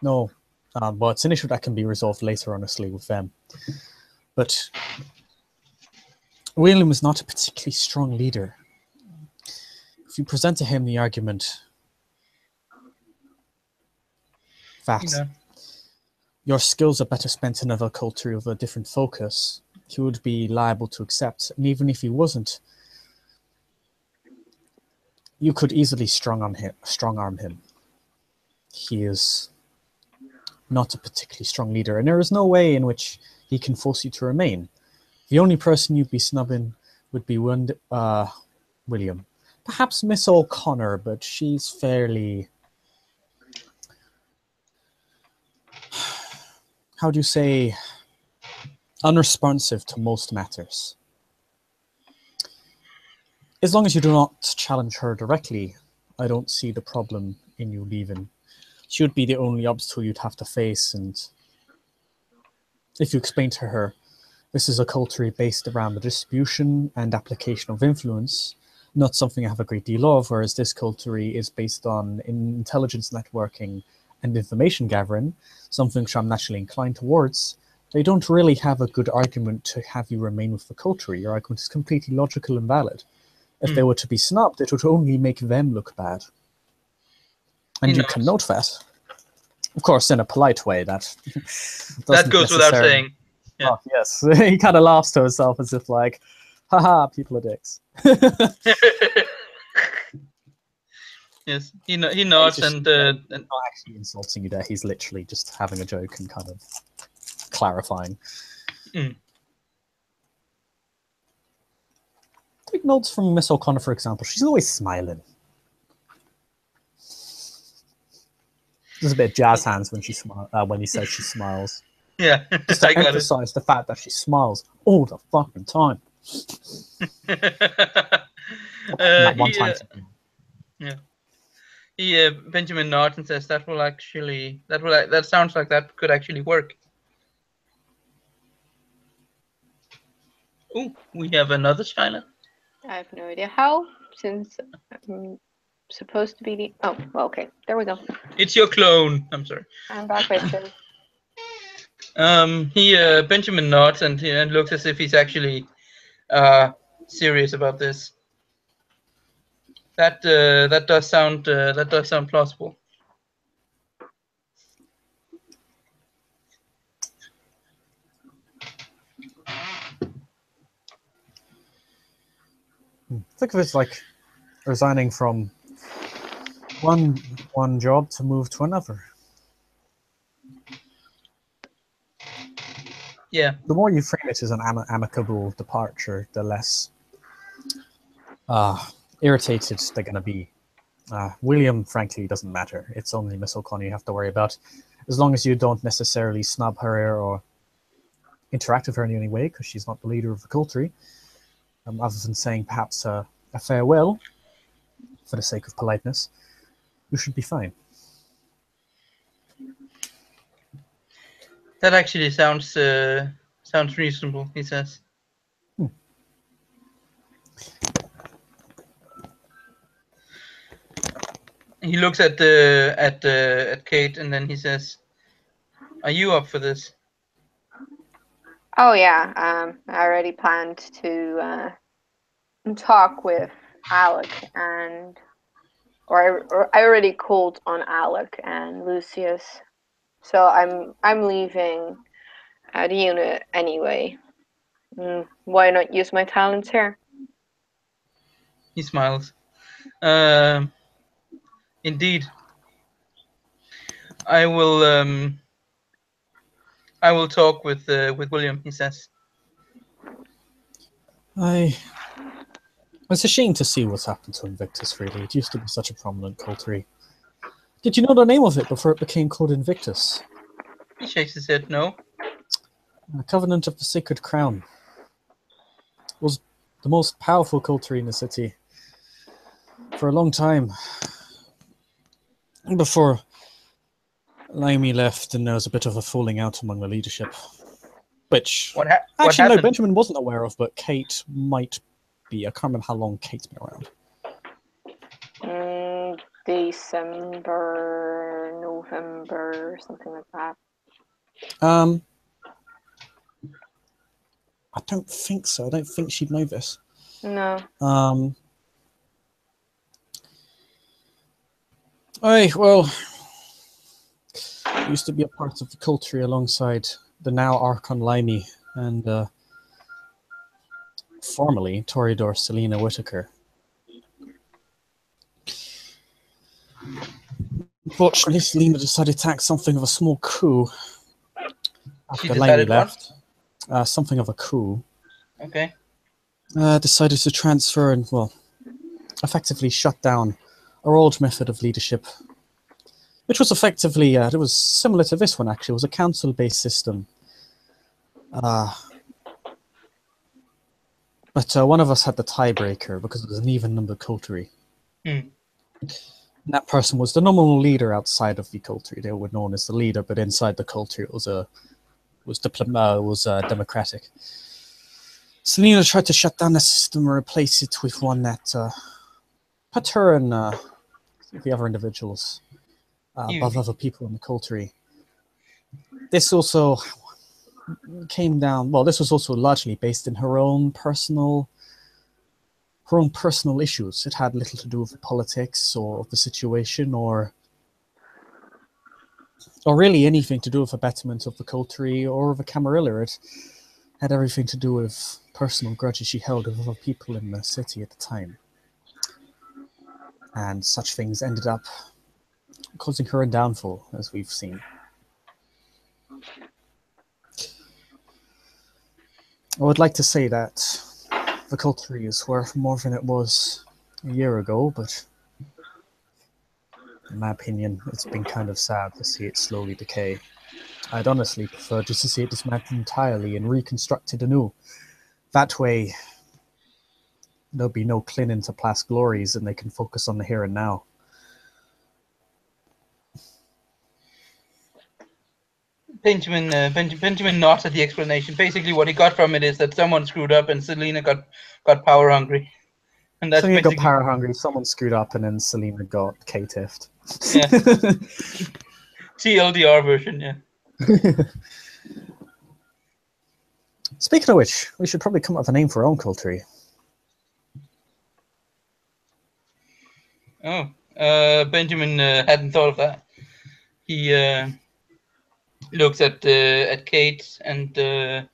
[SPEAKER 1] No. But it's an issue that can be resolved later, honestly, with them. But William is not a particularly strong leader. If you present to him the argument that your skills are better spent in another culture with a different focus, he would be liable to accept. And even if he wasn't, you could easily strong arm him. He is not a particularly strong leader, and there is no way in which he can force you to remain. The only person you'd be snubbing would be William. Perhaps Miss O'Connor, but she's fairly... how do you say? Unresponsive to most matters. As long as you do not challenge her directly, I don't see the problem in you leaving. She would be the only obstacle you'd have to face, and if you explain to her, this is a coterie based around the distribution and application of influence, not something I have a great deal of, whereas this coterie is based on intelligence networking and information gathering, something which I'm naturally inclined towards, they don't really have a good argument to have you remain with the coterie. Your argument is completely logical and valid. If they were to be snubbed, it would only make them look bad. And you can note that. Of course, in a polite way, that
[SPEAKER 3] goes without saying. Yeah.
[SPEAKER 1] Oh, yes. He kind of laughs to himself as if like, haha, people are dicks.
[SPEAKER 3] Yes, he nods and
[SPEAKER 1] not actually insulting you there. He's literally just having a joke and kind of clarifying. Take notes from Miss O'Connor, for example. She's always smiling. There's a bit of jazz hands when when he says she smiles.
[SPEAKER 3] Yeah,
[SPEAKER 1] just to emphasize the fact that she smiles all the fucking time. One time.
[SPEAKER 3] Yeah. Benjamin nods and says that sounds like that could actually work. Oh, we have another China.
[SPEAKER 2] I have no idea how, since I'm supposed to be the... Oh, well, okay. There we go.
[SPEAKER 3] It's your clone. I'm sorry.
[SPEAKER 2] I'm back with him.
[SPEAKER 3] Benjamin nods and looks as if he's actually serious about this. That does sound plausible.
[SPEAKER 1] Think of it like resigning from one job to move to another.
[SPEAKER 3] Yeah.
[SPEAKER 1] The more you frame it as an amicable departure, the less irritated they're going to be. William, frankly, doesn't matter. It's only Miss O'Connor you have to worry about. As long as you don't necessarily snub her or interact with her in any way, because she's not the leader of the coterie, other than saying perhaps a farewell for the sake of politeness, you should be fine.
[SPEAKER 3] That actually sounds reasonable, he says. He looks at Kate, and then he says, "Are you up for this?"
[SPEAKER 2] Oh yeah, I already planned to talk with Alec or I already called on Alec and Lucius, so I'm leaving the unit anyway. Why not use my talents here?
[SPEAKER 3] He smiles. Indeed. I will talk with William, he says.
[SPEAKER 1] It's a shame to see what's happened to Invictus, really. It used to be such a prominent coterie. Did you know the name of it before it became called Invictus?
[SPEAKER 3] He shakes his head, no.
[SPEAKER 1] The Covenant of the Sacred Crown. It was the most powerful coterie in the city for a long time. Before Limey left, and there was a bit of a falling out among the leadership. Which,
[SPEAKER 3] What
[SPEAKER 1] actually,
[SPEAKER 3] happened?
[SPEAKER 1] no, Benjamin wasn't aware of, but Kate might be. I can't remember how long Kate's been around.
[SPEAKER 2] December, November, something like that.
[SPEAKER 1] I don't think so. I don't think she'd know this.
[SPEAKER 2] No.
[SPEAKER 1] Well, used to be a part of the coterie alongside the now Archon Limey and formerly Toreador Selena Whitaker. Unfortunately, Selena decided to act something of a small coup after Limey left. Something of a coup.
[SPEAKER 3] Okay.
[SPEAKER 1] Decided to transfer and, well, effectively shut down our old method of leadership, which was effectively, it was similar to this one actually. It was a council-based system. But one of us had the tiebreaker because it was an even-numbered coterie. And that person was the nominal leader outside of the coterie. They were known as the leader, but inside the coterie it was democratic. Selena tried to shut down the system and replace it with one that put her and the other individuals above other people in the coterie. This also came down. Well, this was also largely based in her own personal issues. It had little to do with the politics or the situation, or really anything to do with the betterment of the coterie or the Camarilla. It had everything to do with personal grudges she held with other people in the city at the time. And such things ended up causing her a downfall, as we've seen. I would like to say that the coterie is worth more than it was a year ago, but in my opinion, it's been kind of sad to see it slowly decay. I'd honestly prefer just to see it dismantled entirely and reconstructed anew. That way, there'll be no clinging to past glories and they can focus on the here and now.
[SPEAKER 3] Benjamin nods at the explanation. Basically, what he got from it is that someone screwed up and Selena got power hungry, and that's
[SPEAKER 1] Selena
[SPEAKER 3] basically
[SPEAKER 1] got power hungry. Someone screwed up, and then Selena got K-tiffed.
[SPEAKER 3] Yeah. TLDR version, yeah.
[SPEAKER 1] Speaking of which, we should probably come up with a name for our own coterie.
[SPEAKER 3] Oh, Benjamin hadn't thought of that. He looks at Kate and then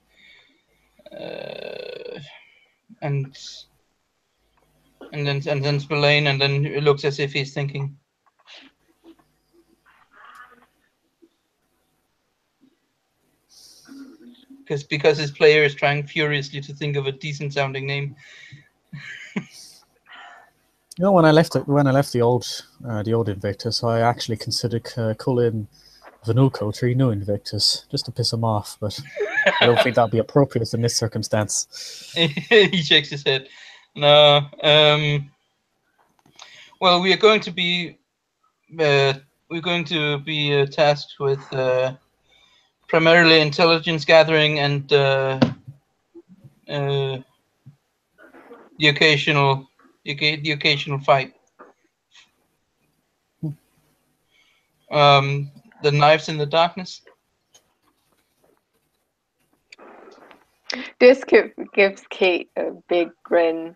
[SPEAKER 3] Spillane, and then it looks as if he's thinking. Because his player is trying furiously to think of a decent sounding name.
[SPEAKER 1] You know, when I left the old Invictus, I actually considered calling the new coterie New Invictus just to piss him off, but I don't think that'd be appropriate in this circumstance.
[SPEAKER 3] He shakes his head. No. Well, we are going to be tasked with primarily intelligence gathering and the occasional fight. The knives in the darkness.
[SPEAKER 2] This gives Kate a big grin.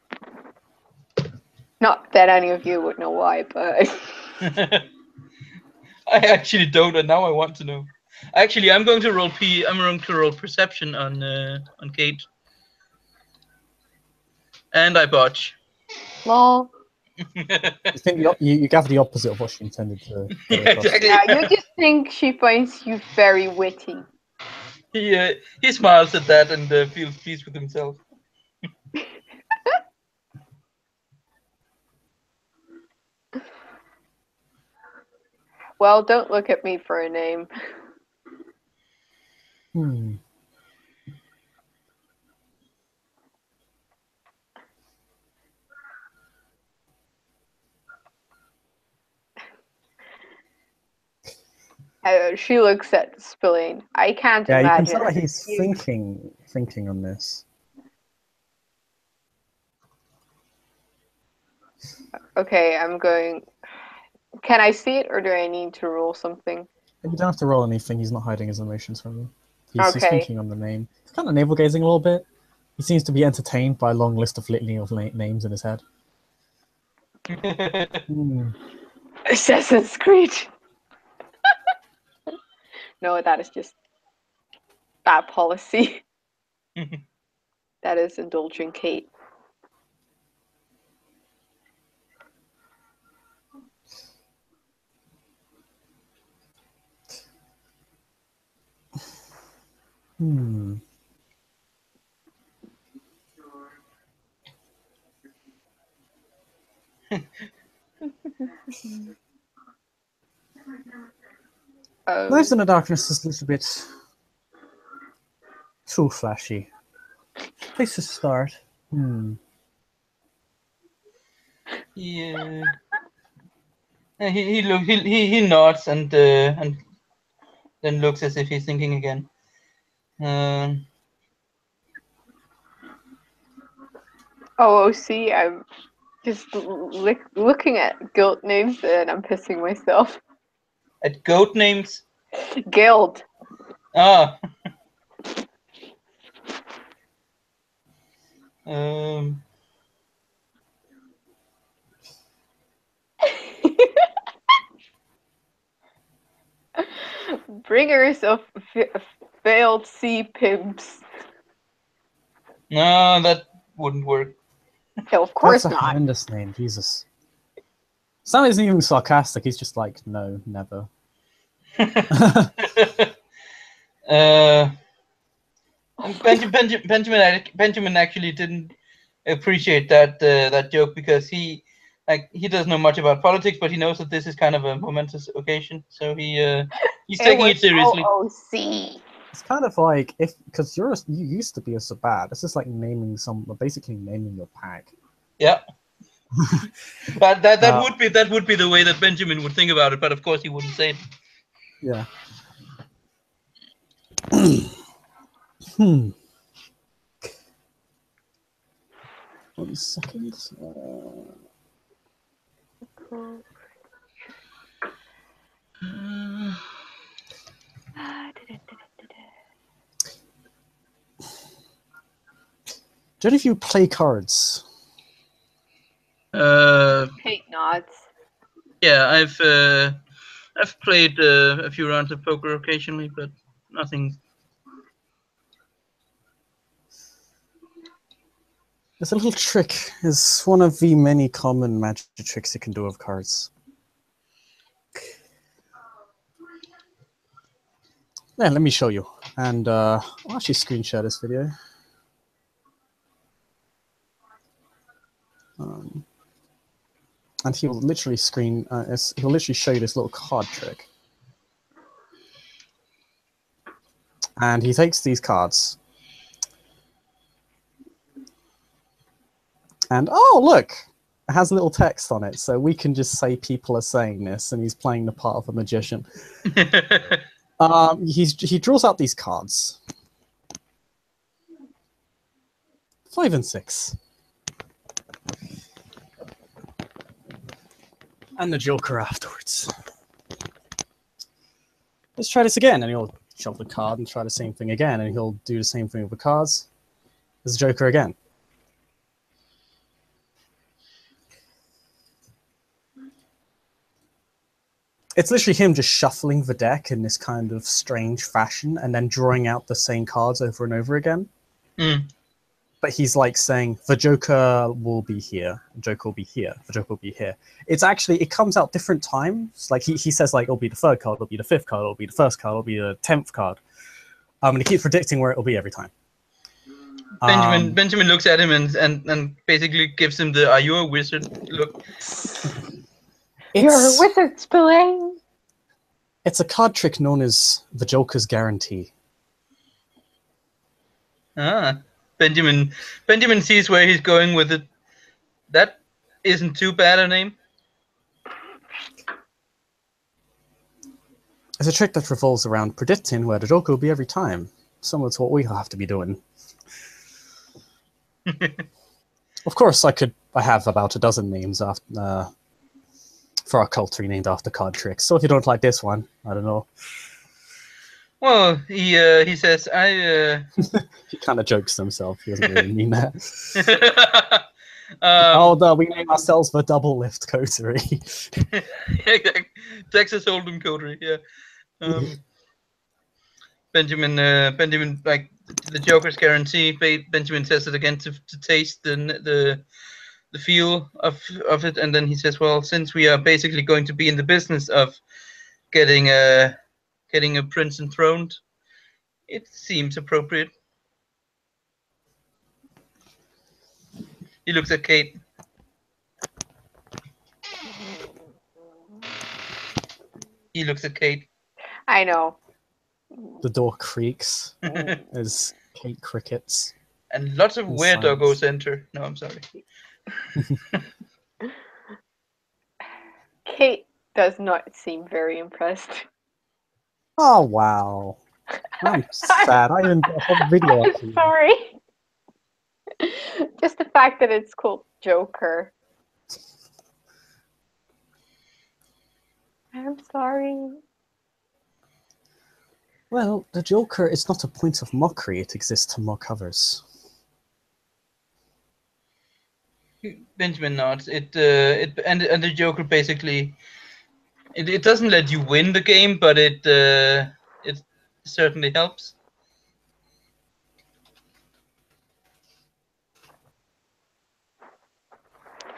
[SPEAKER 2] Not that any of you would know why, but
[SPEAKER 3] I actually don't, and now I want to know. Actually, I'm going to roll perception on Kate, and I botch.
[SPEAKER 2] lol.
[SPEAKER 1] You think you gather the opposite of what she intended to.
[SPEAKER 3] Yeah, exactly.
[SPEAKER 2] Yeah, you just think she finds you very witty.
[SPEAKER 3] He smiles at that and feels pleased with himself.
[SPEAKER 2] Well, don't look at me for a name. She looks at Spillane. I can't
[SPEAKER 1] Yeah,
[SPEAKER 2] imagine.
[SPEAKER 1] you can tell that he's thinking on this.
[SPEAKER 2] Okay, I'm going. Can I see it, or do I need to roll something?
[SPEAKER 1] You don't have to roll anything. He's not hiding his emotions from you. He's
[SPEAKER 2] Okay.
[SPEAKER 1] thinking on the name. He's kind of navel gazing a little bit. He seems to be entertained by a long list of litany of names in his head.
[SPEAKER 2] Assassin's Creed. No, that is just bad policy. That is indulging Kate.
[SPEAKER 1] Knives in the Darkness is a little bit too flashy. Place to start.
[SPEAKER 3] Yeah. He nods and then looks as if he's thinking again.
[SPEAKER 2] See, I'm just looking at guild names and I'm pissing myself.
[SPEAKER 3] At goat names?
[SPEAKER 2] Guild.
[SPEAKER 3] Ah.
[SPEAKER 2] Bringers of failed sea pimps.
[SPEAKER 3] No, that wouldn't work.
[SPEAKER 2] No, of course
[SPEAKER 1] That's a
[SPEAKER 2] not.
[SPEAKER 1] horrendous name, Jesus. Sam isn't even sarcastic, he's just like, no, never.
[SPEAKER 3] Benjamin actually didn't appreciate that joke because he doesn't know much about politics, but he knows that this is kind of a momentous occasion, so he's taking it seriously.
[SPEAKER 2] OOC.
[SPEAKER 1] It's kind of like because you used to be a Sabat. This is like basically naming your pack.
[SPEAKER 3] Yeah. But that would be the way that Benjamin would think about it, but of course he wouldn't say it.
[SPEAKER 1] Yeah. 1 second. Do any of you play cards?
[SPEAKER 2] Kate nods.
[SPEAKER 3] I've played a few rounds of poker occasionally, but nothing.
[SPEAKER 1] There's a little trick. It's one of the many common magic tricks you can do with cards. Yeah, let me show you. And I'll actually screen share this video. And he'll literally he'll literally show you this little card trick. And he takes these cards. And oh, look, it has a little text on it. So we can just say people are saying this, and he's playing the part of a magician. He draws out these cards. 5 and 6. And the Joker afterwards. Let's try this again, and he'll shuffle the card and try the same thing again, and he'll do the same thing with the cards. There's the Joker again. It's literally him just shuffling the deck in this kind of strange fashion and then drawing out the same cards over and over again. But he's like saying, the Joker will be here, the Joker will be here, the Joker will be here. It's actually, it comes out different times. Like he says, like, it'll be the 3rd card, it'll be the 5th card, it'll be the 1st card, it'll be the 10th card. And he keeps predicting where it'll be every time.
[SPEAKER 3] Benjamin looks at him and basically gives him the "Are you a wizard?" look.
[SPEAKER 2] You're a wizard, Spillane!
[SPEAKER 1] It's a card trick known as the Joker's Guarantee.
[SPEAKER 3] Ah, Benjamin sees where he's going with it. That isn't too bad a name.
[SPEAKER 1] It's a trick that revolves around predicting where the Joker will be every time. Similar to what we have to be doing. Of course, I have about a dozen names after, for our coterie named after card tricks. So if you don't like this one, I don't know.
[SPEAKER 3] Well, he says,
[SPEAKER 1] He kind of jokes to himself. He doesn't really mean that. We name ourselves the Double Lift Coterie.
[SPEAKER 3] Exactly. Texas Hold'em coterie, yeah. Benjamin, like the Joker's Guarantee. Benjamin says it again to taste the feel of it, and then he says, "Well, since we are basically going to be in the business of getting a prince enthroned, it seems appropriate." He looks at Kate. He looks at Kate.
[SPEAKER 2] I know.
[SPEAKER 1] The door creaks as Kate crickets.
[SPEAKER 3] And lots of weird doggos enter. No, I'm sorry.
[SPEAKER 2] Kate does not seem very impressed.
[SPEAKER 1] Oh, wow. I'm sad. I even got a whole video up
[SPEAKER 2] I'm sorry. Just the fact that it's called Joker. I'm sorry.
[SPEAKER 1] Well, the Joker is not a point of mockery. It exists to mock others.
[SPEAKER 3] Benjamin nods. And the Joker basically, it doesn't let you win the game, but it certainly helps.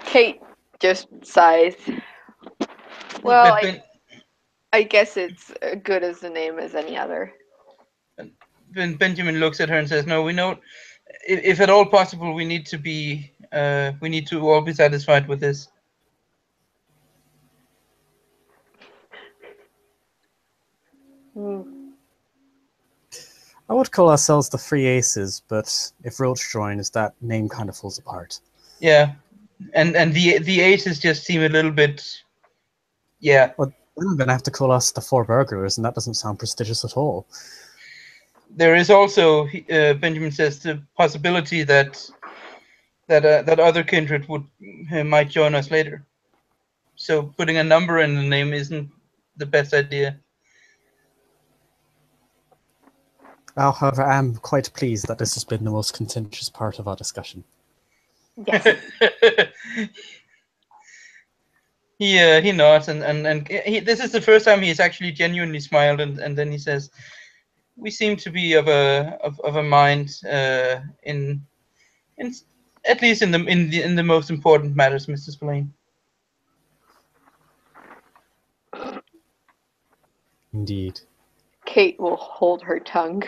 [SPEAKER 2] Kate just sighs. Well, I guess it's good as a name as any other.
[SPEAKER 3] When Benjamin looks at her and says, "No, we know. If at all possible, we need to all be satisfied with this."
[SPEAKER 1] I would call ourselves the Three Aces, but if Roach joins, that name kind of falls apart.
[SPEAKER 3] Yeah, and the aces just seem a little bit, yeah.
[SPEAKER 1] Well, then I'm going to have to call us the Four Burglars, and that doesn't sound prestigious at all.
[SPEAKER 3] There is also, Benjamin says, the possibility that other kindred might join us later. So putting a number in the name isn't the best idea.
[SPEAKER 1] However, I'm quite pleased that this has been the most contentious part of our discussion.
[SPEAKER 2] Yes.
[SPEAKER 3] he nods and this is the first time he's actually genuinely smiled, and then he says, "We seem to be of a mind in at least in the most important matters, Mr. Spillane."
[SPEAKER 1] Indeed.
[SPEAKER 2] Kate will hold her tongue.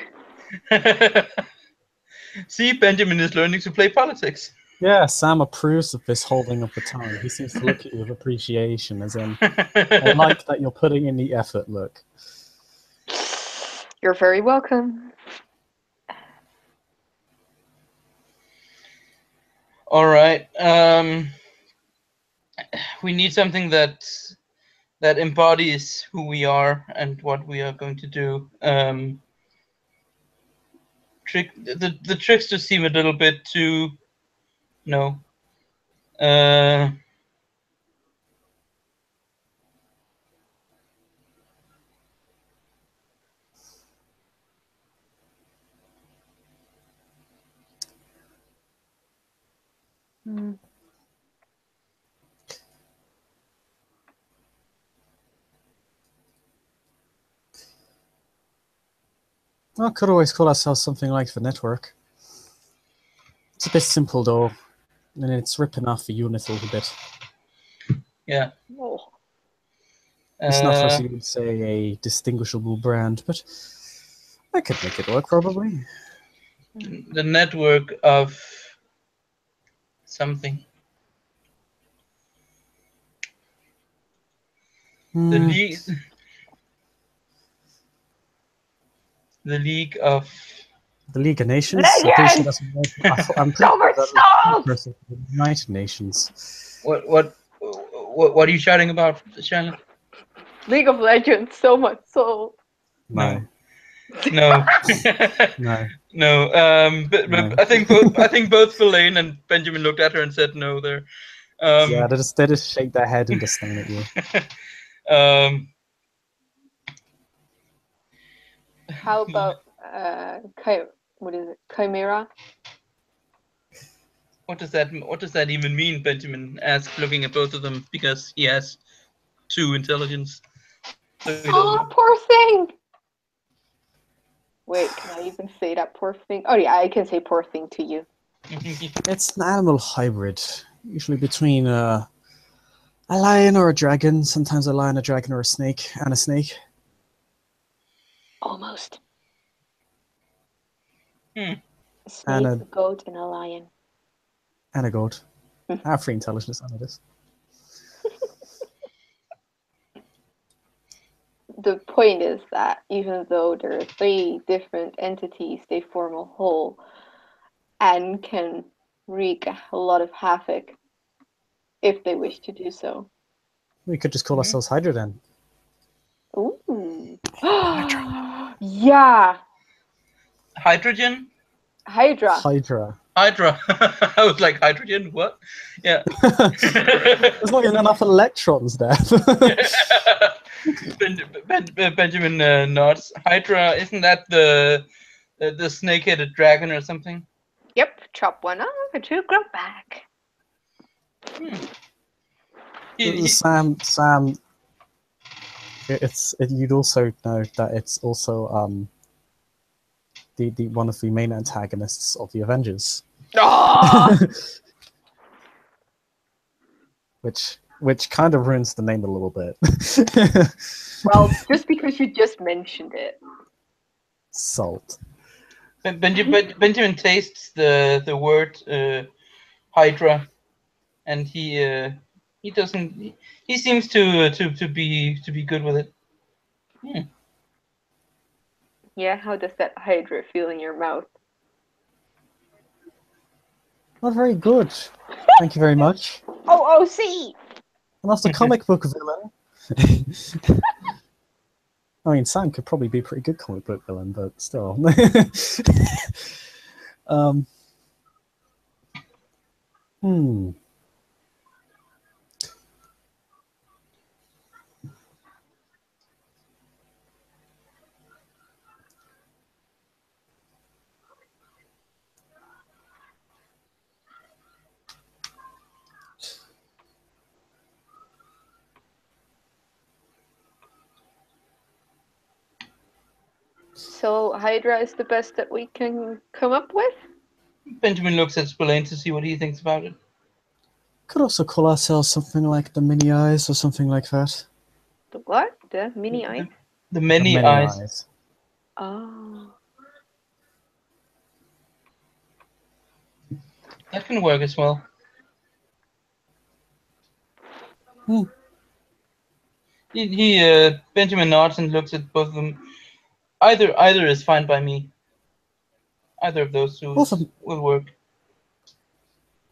[SPEAKER 3] See, Benjamin is learning to play politics.
[SPEAKER 1] Yeah, Sam approves of this holding of the tongue. He seems to look at you with appreciation, as in, I like that you're putting in the effort, look.
[SPEAKER 2] You're very welcome.
[SPEAKER 3] All right. We need something that embodies who we are and what we are going to do. The trickster seem a little bit too, no.
[SPEAKER 1] I could always call ourselves something like the network. It's a bit simple, though, and it's ripping off the unit a little bit.
[SPEAKER 3] Yeah.
[SPEAKER 2] Oh.
[SPEAKER 1] It's not, as you would say, a distinguishable brand, but I could make it work, probably.
[SPEAKER 3] The network of something. The league. The League of.
[SPEAKER 1] The League of Nations?
[SPEAKER 2] Legends!
[SPEAKER 1] I'm pretty sure that's I'm pretty sure that's the United Nations.
[SPEAKER 3] What are you shouting about, Shannon?
[SPEAKER 2] League of Legends, so much so.
[SPEAKER 1] No.
[SPEAKER 3] No.
[SPEAKER 1] No.
[SPEAKER 3] No. But I think both Verlaine and Benjamin looked at her and said no there.
[SPEAKER 1] Yeah, they just shake their head in disdain at you.
[SPEAKER 2] How about what is it? Chimera?
[SPEAKER 3] What does that even mean? Benjamin asked, looking at both of them, because he has 2 intelligence. So
[SPEAKER 2] Oh, poor thing! Wait, can I even say that, poor thing? Oh yeah, I can say poor thing to you.
[SPEAKER 1] It's an animal hybrid, usually between a lion or a dragon, sometimes a lion, a dragon, or a snake, and a snake.
[SPEAKER 2] Almost.
[SPEAKER 3] Hmm.
[SPEAKER 2] A snake, a goat, and a lion.
[SPEAKER 1] And a goat. I have 3 intelligence, I know this.
[SPEAKER 2] The point is that even though there are 3 different entities, they form a whole and can wreak a lot of havoc if they wish to do so.
[SPEAKER 1] We could just call ourselves Hydra then.
[SPEAKER 2] Ooh. Yeah.
[SPEAKER 3] Hydrogen?
[SPEAKER 2] Hydra.
[SPEAKER 1] Hydra.
[SPEAKER 3] I was like, hydrogen? What? Yeah.
[SPEAKER 1] There's not even enough electrons there.
[SPEAKER 3] Benjamin nods. Hydra, isn't that the snake-headed dragon or something?
[SPEAKER 2] Yep, chop one off and 2 grow back.
[SPEAKER 1] Sam, you'd also know that it's also the one of the main antagonists of the Avengers.
[SPEAKER 2] Oh!
[SPEAKER 1] which kind of ruins the name a little bit.
[SPEAKER 2] Well, just because you just mentioned it.
[SPEAKER 1] Salt.
[SPEAKER 3] Benjamin tastes the word Hydra, and he doesn't. He seems to be good with it.
[SPEAKER 2] Yeah, how does that Hydra feel in your mouth?
[SPEAKER 1] Not very good. Thank you very much.
[SPEAKER 2] Oh, see.
[SPEAKER 1] And that's the comic book villain. I mean, Sam could probably be a pretty good comic book villain, but still.
[SPEAKER 2] So Hydra is the best that we can come up with?
[SPEAKER 3] Benjamin looks at Spillane to see what he thinks about it.
[SPEAKER 1] Could also call ourselves something like the Mini Eyes or something like that.
[SPEAKER 2] The what? The mini eye?
[SPEAKER 3] The
[SPEAKER 1] The
[SPEAKER 3] many
[SPEAKER 1] Many
[SPEAKER 3] eyes.
[SPEAKER 1] Eyes.
[SPEAKER 2] Oh.
[SPEAKER 3] That can work as well.
[SPEAKER 1] Hmm.
[SPEAKER 3] Benjamin nods and looks at both of them. Either is fine by me. Either of those two
[SPEAKER 1] Both of them.
[SPEAKER 3] will work.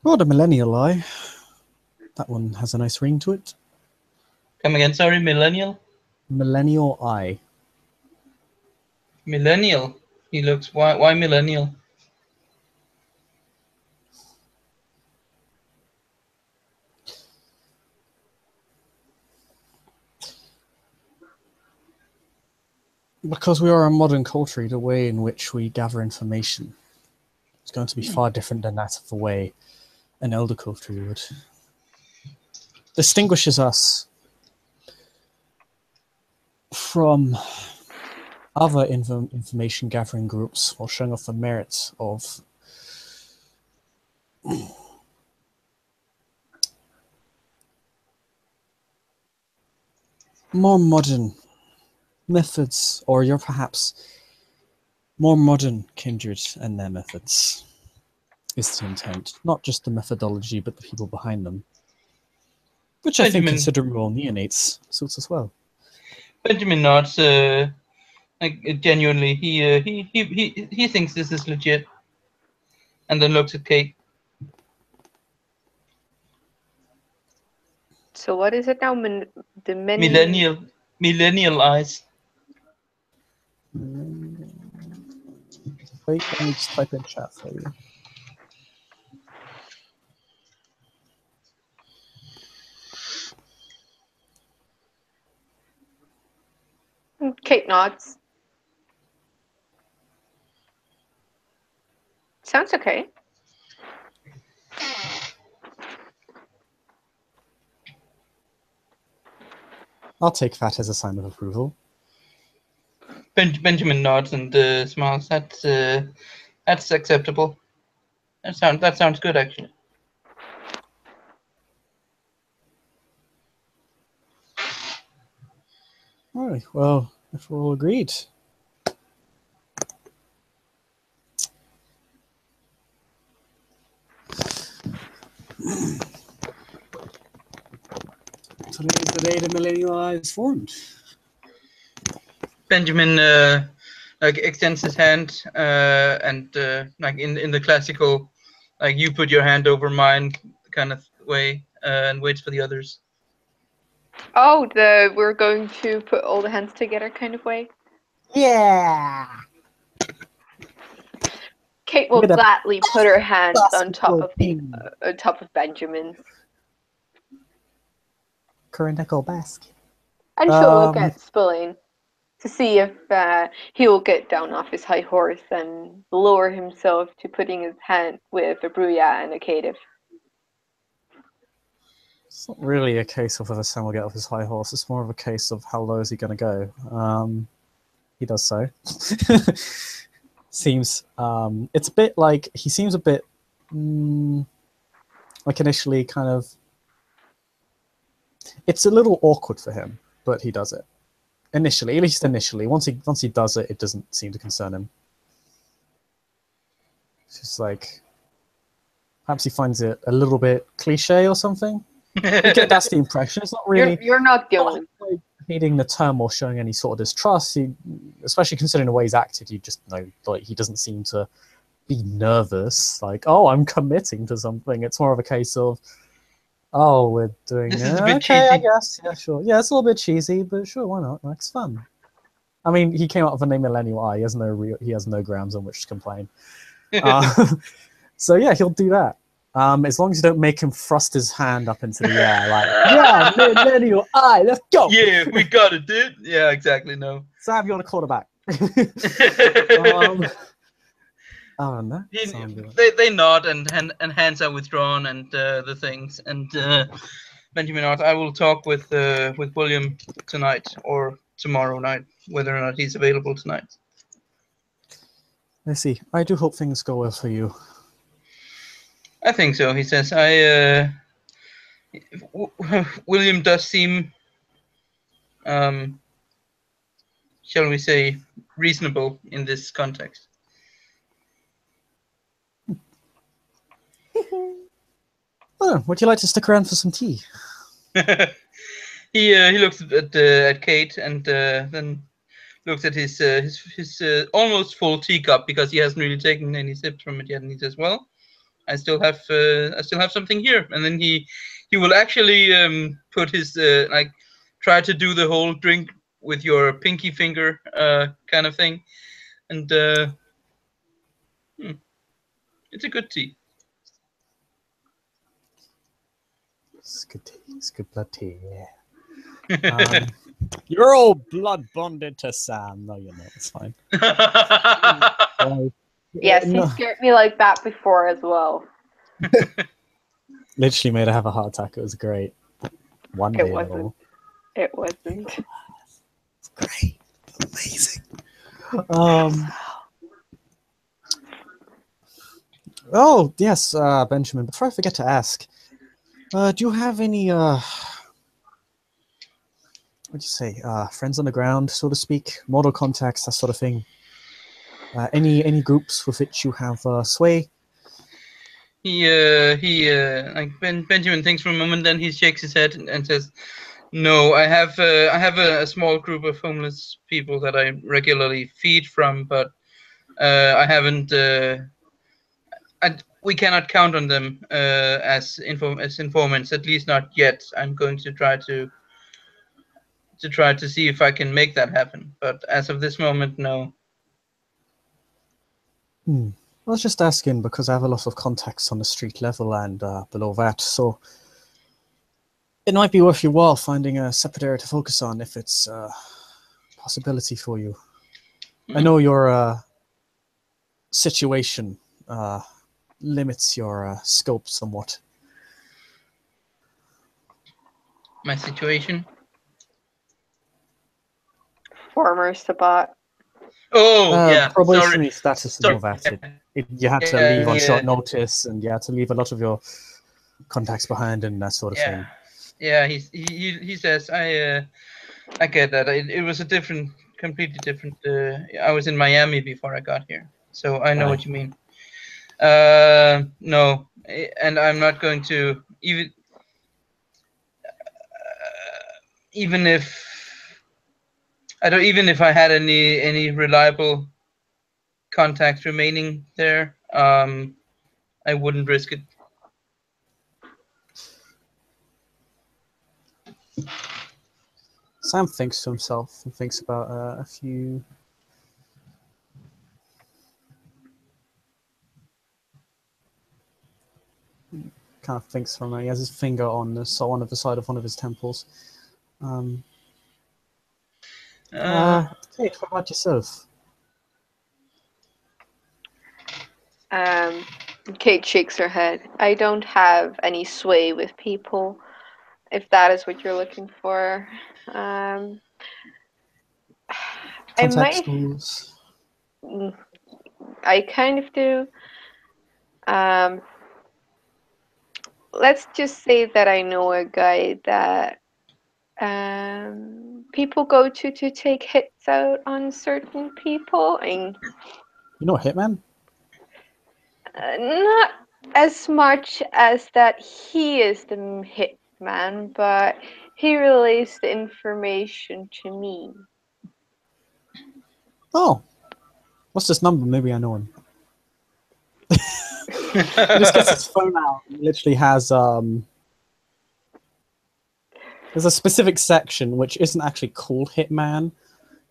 [SPEAKER 1] Or the Millennial Eye. That one has a nice ring to it.
[SPEAKER 3] Come again, sorry, millennial?
[SPEAKER 1] Millennial Eye.
[SPEAKER 3] Millennial. He looks, why millennial?
[SPEAKER 1] Because we are a modern culture, the way in which we gather information is going to be far different than that of the way an elder culture would. Distinguishes us from other information gathering groups or showing off the merits of more modern methods, or your perhaps more modern kindred and their methods is the intent. Not just the methodology, but the people behind them. Which I think,
[SPEAKER 3] Benjamin.
[SPEAKER 1] considering we're all neonates, suits us well.
[SPEAKER 3] Benjamin nods, like genuinely. He thinks this is legit, and then looks at Kate.
[SPEAKER 2] So what is it now? The many...
[SPEAKER 3] Millennial eyes.
[SPEAKER 1] Wait, let me just type in chat for you.
[SPEAKER 2] Kate nods. Sounds okay.
[SPEAKER 1] I'll take that as a sign of approval.
[SPEAKER 3] Benjamin nods and smiles. That's acceptable. That sounds good, actually.
[SPEAKER 1] All right, well, if we're all agreed. Today is the day the Millennial Eye is formed.
[SPEAKER 3] Benjamin like extends his hand and like in the classical, like you put your hand over mine kind of way, and waits for the others.
[SPEAKER 2] Oh, we're going to put all the hands together kind of way?
[SPEAKER 1] Yeah!
[SPEAKER 2] Kate will
[SPEAKER 1] With a
[SPEAKER 2] gladly put her hands on top of
[SPEAKER 1] team.
[SPEAKER 2] top of Benjamin's.
[SPEAKER 1] Currentical basket.
[SPEAKER 2] And she'll look at Spillane to see if he will get down off his high horse and lower himself to putting his hand with a Brujah and a caitiff.
[SPEAKER 1] It's not really a case of whether Sam will get off his high horse. It's more of a case of how low is he going to go. He does so. Seems it's a bit like he seems a bit like initially kind of. It's a little awkward for him, but he does it initially. At least initially, once he does it, it doesn't seem to concern him. It's just like perhaps he finds it a little bit cliche or something. That's the impression. It's not really.
[SPEAKER 2] You're not the only.
[SPEAKER 1] Like hating the term or showing any sort of distrust. He, especially considering the way he's acted, you just know like he doesn't seem to be nervous. Like, oh, I'm committing to something. It's more of a case of, oh, we're doing
[SPEAKER 3] This
[SPEAKER 1] it.
[SPEAKER 3] is a bit
[SPEAKER 1] Okay,
[SPEAKER 3] cheesy.
[SPEAKER 1] I guess. Yeah, sure. Yeah, it's a little bit cheesy, but sure, why not? Like, it's fun. I mean, he came up with the name Millennial Eye. He has no grounds on which to complain. So yeah, he'll do that. As long as you don't make him thrust his hand up into the air, like, yeah, Millennial Eye, let's go.
[SPEAKER 3] Yeah, we got it, dude. Yeah, exactly. No.
[SPEAKER 1] Sam, you're the quarterback. No.
[SPEAKER 3] They nod and hands are withdrawn and the things and Benjamin nods. I will talk with William tonight or tomorrow night, whether or not he's available tonight.
[SPEAKER 1] I see. I do hope things go well for you.
[SPEAKER 3] I think so. He says, William does seem, shall we say, reasonable in this context.
[SPEAKER 1] Oh, would you like to stick around for some tea?
[SPEAKER 3] He looks at Kate and then looks at his almost full teacup because he hasn't really taken any sips from it yet, and he says, "Well, I still have something here." And then he will actually put his try to do the whole drink with your pinky finger kind of thing, and it's a good tea.
[SPEAKER 1] It's good tea. It's good blood tea. Yeah. You're all blood bonded to Sam. No, you're not. It's fine.
[SPEAKER 2] Yes, he scared me like that before as well.
[SPEAKER 1] Literally made her have a heart attack. It was great. One day.
[SPEAKER 2] It wasn't.
[SPEAKER 1] It's great. Amazing. Oh, yes, Benjamin. Before I forget to ask, do you have any, what'd you say, friends on the ground, so to speak, mortal contacts, that sort of thing? Any groups with which you have sway?
[SPEAKER 3] Benjamin thinks for a moment, then he shakes his head and says, "No, I have a small group of homeless people that I regularly feed from, but I haven't. We cannot count on them as informants, at least not yet. I'm going to try to see if I can make that happen, but as of this moment, no."
[SPEAKER 1] I was just asking because I have a lot of contacts on the street level and below that, so it might be worth your while finding a separate area to focus on if it's a possibility for you. I know your situation limits your scope somewhat.
[SPEAKER 3] My situation?
[SPEAKER 2] Former Sabat.
[SPEAKER 3] Oh, yeah.
[SPEAKER 1] Probationary status and all
[SPEAKER 3] Sorry.
[SPEAKER 1] that. You had to leave on short notice, and you had to leave a lot of your contacts behind and that sort of thing.
[SPEAKER 3] Yeah, he says, I get that. It was a completely different. I was in Miami before I got here, so I know what you mean. No, and I'm not going to even if I had any reliable contacts remaining there, I wouldn't risk it.
[SPEAKER 1] Sam thinks to himself and thinks about a few. Kind of thinks from he has his finger on the side of one of his temples. Kate, what about yourself?
[SPEAKER 2] Kate shakes her head. I don't have any sway with people, if that is what you're looking for. I kind of do. Let's just say that I know a guy that people go to take hits out on certain people.
[SPEAKER 1] You know a hitman?
[SPEAKER 2] Not as much as that he is the hitman, but he relays the information to me.
[SPEAKER 1] Oh. What's this number? Maybe I know him. He just gets his phone out. He literally has there's a specific section which isn't actually called Hitman,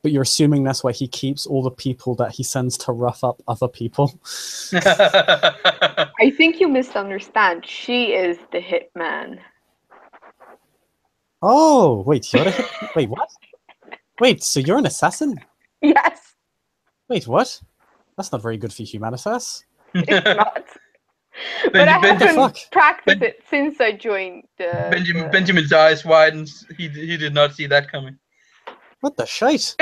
[SPEAKER 1] but you're assuming that's where he keeps all the people that he sends to rough up other people.
[SPEAKER 2] I think you misunderstand. She is the hitman.
[SPEAKER 1] Oh, wait, you're the wait, what? Wait, so you're an assassin?
[SPEAKER 2] Yes.
[SPEAKER 1] Wait, what? That's not very good for Humanitas.
[SPEAKER 2] It's not. But I haven't practiced it since I joined the...
[SPEAKER 3] Benjamin's eyes widened. He did not see that coming.
[SPEAKER 1] What the shite?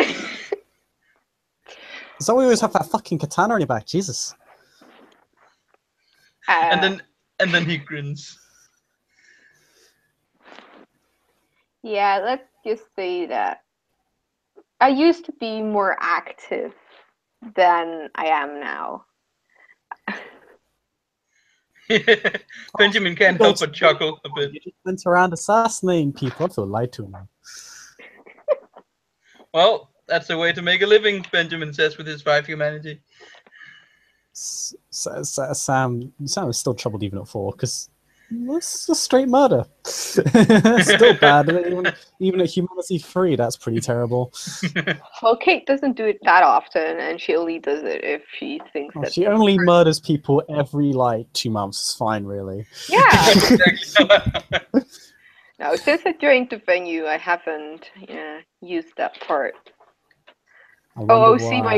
[SPEAKER 1] Is that why we always have that fucking katana on your back? Jesus.
[SPEAKER 3] And then he grins.
[SPEAKER 2] Yeah, let's just say that I used to be more active than I am now.
[SPEAKER 3] Benjamin can't help but chuckle a bit.
[SPEAKER 1] You just went around assassinating people. I feel lied to now.
[SPEAKER 3] Well, that's a way to make a living, Benjamin says with his 5 humanity.
[SPEAKER 1] Sam is still troubled even at 4 because it's a straight murder. Still bad. Even at humanity 3, that's pretty terrible.
[SPEAKER 2] Well, Kate doesn't do it that often, and she only does it if she thinks that
[SPEAKER 1] She only murders people every 2 months. It's fine, really.
[SPEAKER 2] Yeah.
[SPEAKER 3] Exactly.
[SPEAKER 2] No, since I joined the venue, I haven't used that part. OC my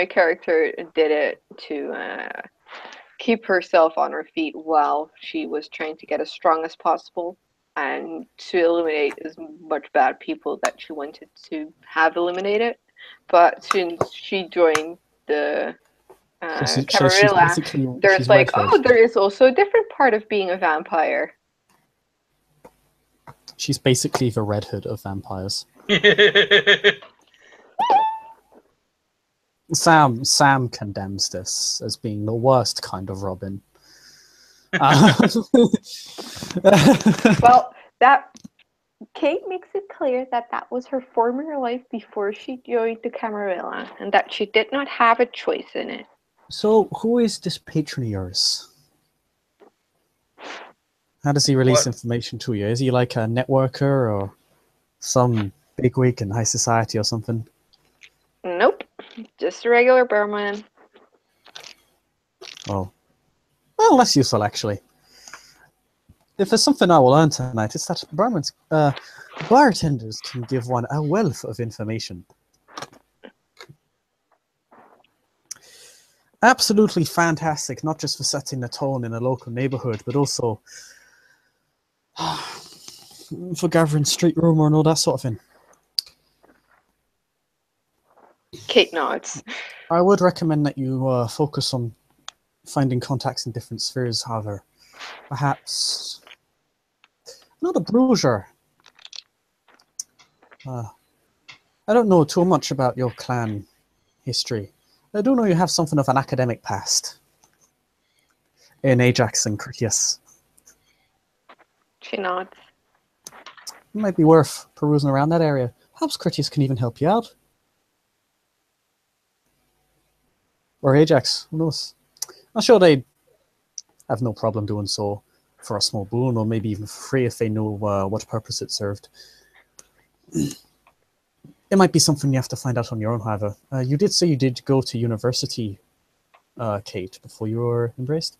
[SPEAKER 2] character did it to keep herself on her feet while she was trying to get as strong as possible and to eliminate as much bad people that she wanted to have eliminated. But since she joined the Camarilla, there's like, oh, there is also a different part of being a vampire.
[SPEAKER 1] She's basically the Red Hood of vampires. Sam condemns this as being the worst kind of Robin.
[SPEAKER 2] Well, that Kate makes it clear that that was her former life before she joined the Camarilla, and that she did not have a choice in it.
[SPEAKER 1] So, who is this patron of yours? How does he release information to you? Is he like a networker or some bigwig in high society or something?
[SPEAKER 2] Nope, just a regular barman.
[SPEAKER 1] Oh. Well, that's useful, actually. If there's something I will learn tonight, it's that bartenders can give one a wealth of information. Absolutely fantastic, not just for setting the tone in a local neighborhood, but also for gathering street rumor and all that sort of thing.
[SPEAKER 2] Kate nods.
[SPEAKER 1] I would recommend that you focus on finding contacts in different spheres, however. Perhaps not a Brujah. I don't know too much about your clan history. I do know you have something of an academic past in Ajax and Critias.
[SPEAKER 2] She nods.
[SPEAKER 1] It might be worth perusing around that area. Perhaps Critias can even help you out. Or Ajax, who knows? I'm sure they'd have no problem doing so for a small boon, or maybe even for free if they know what purpose it served. It might be something you have to find out on your own, however. You did say you did go to university, Kate, before you were embraced?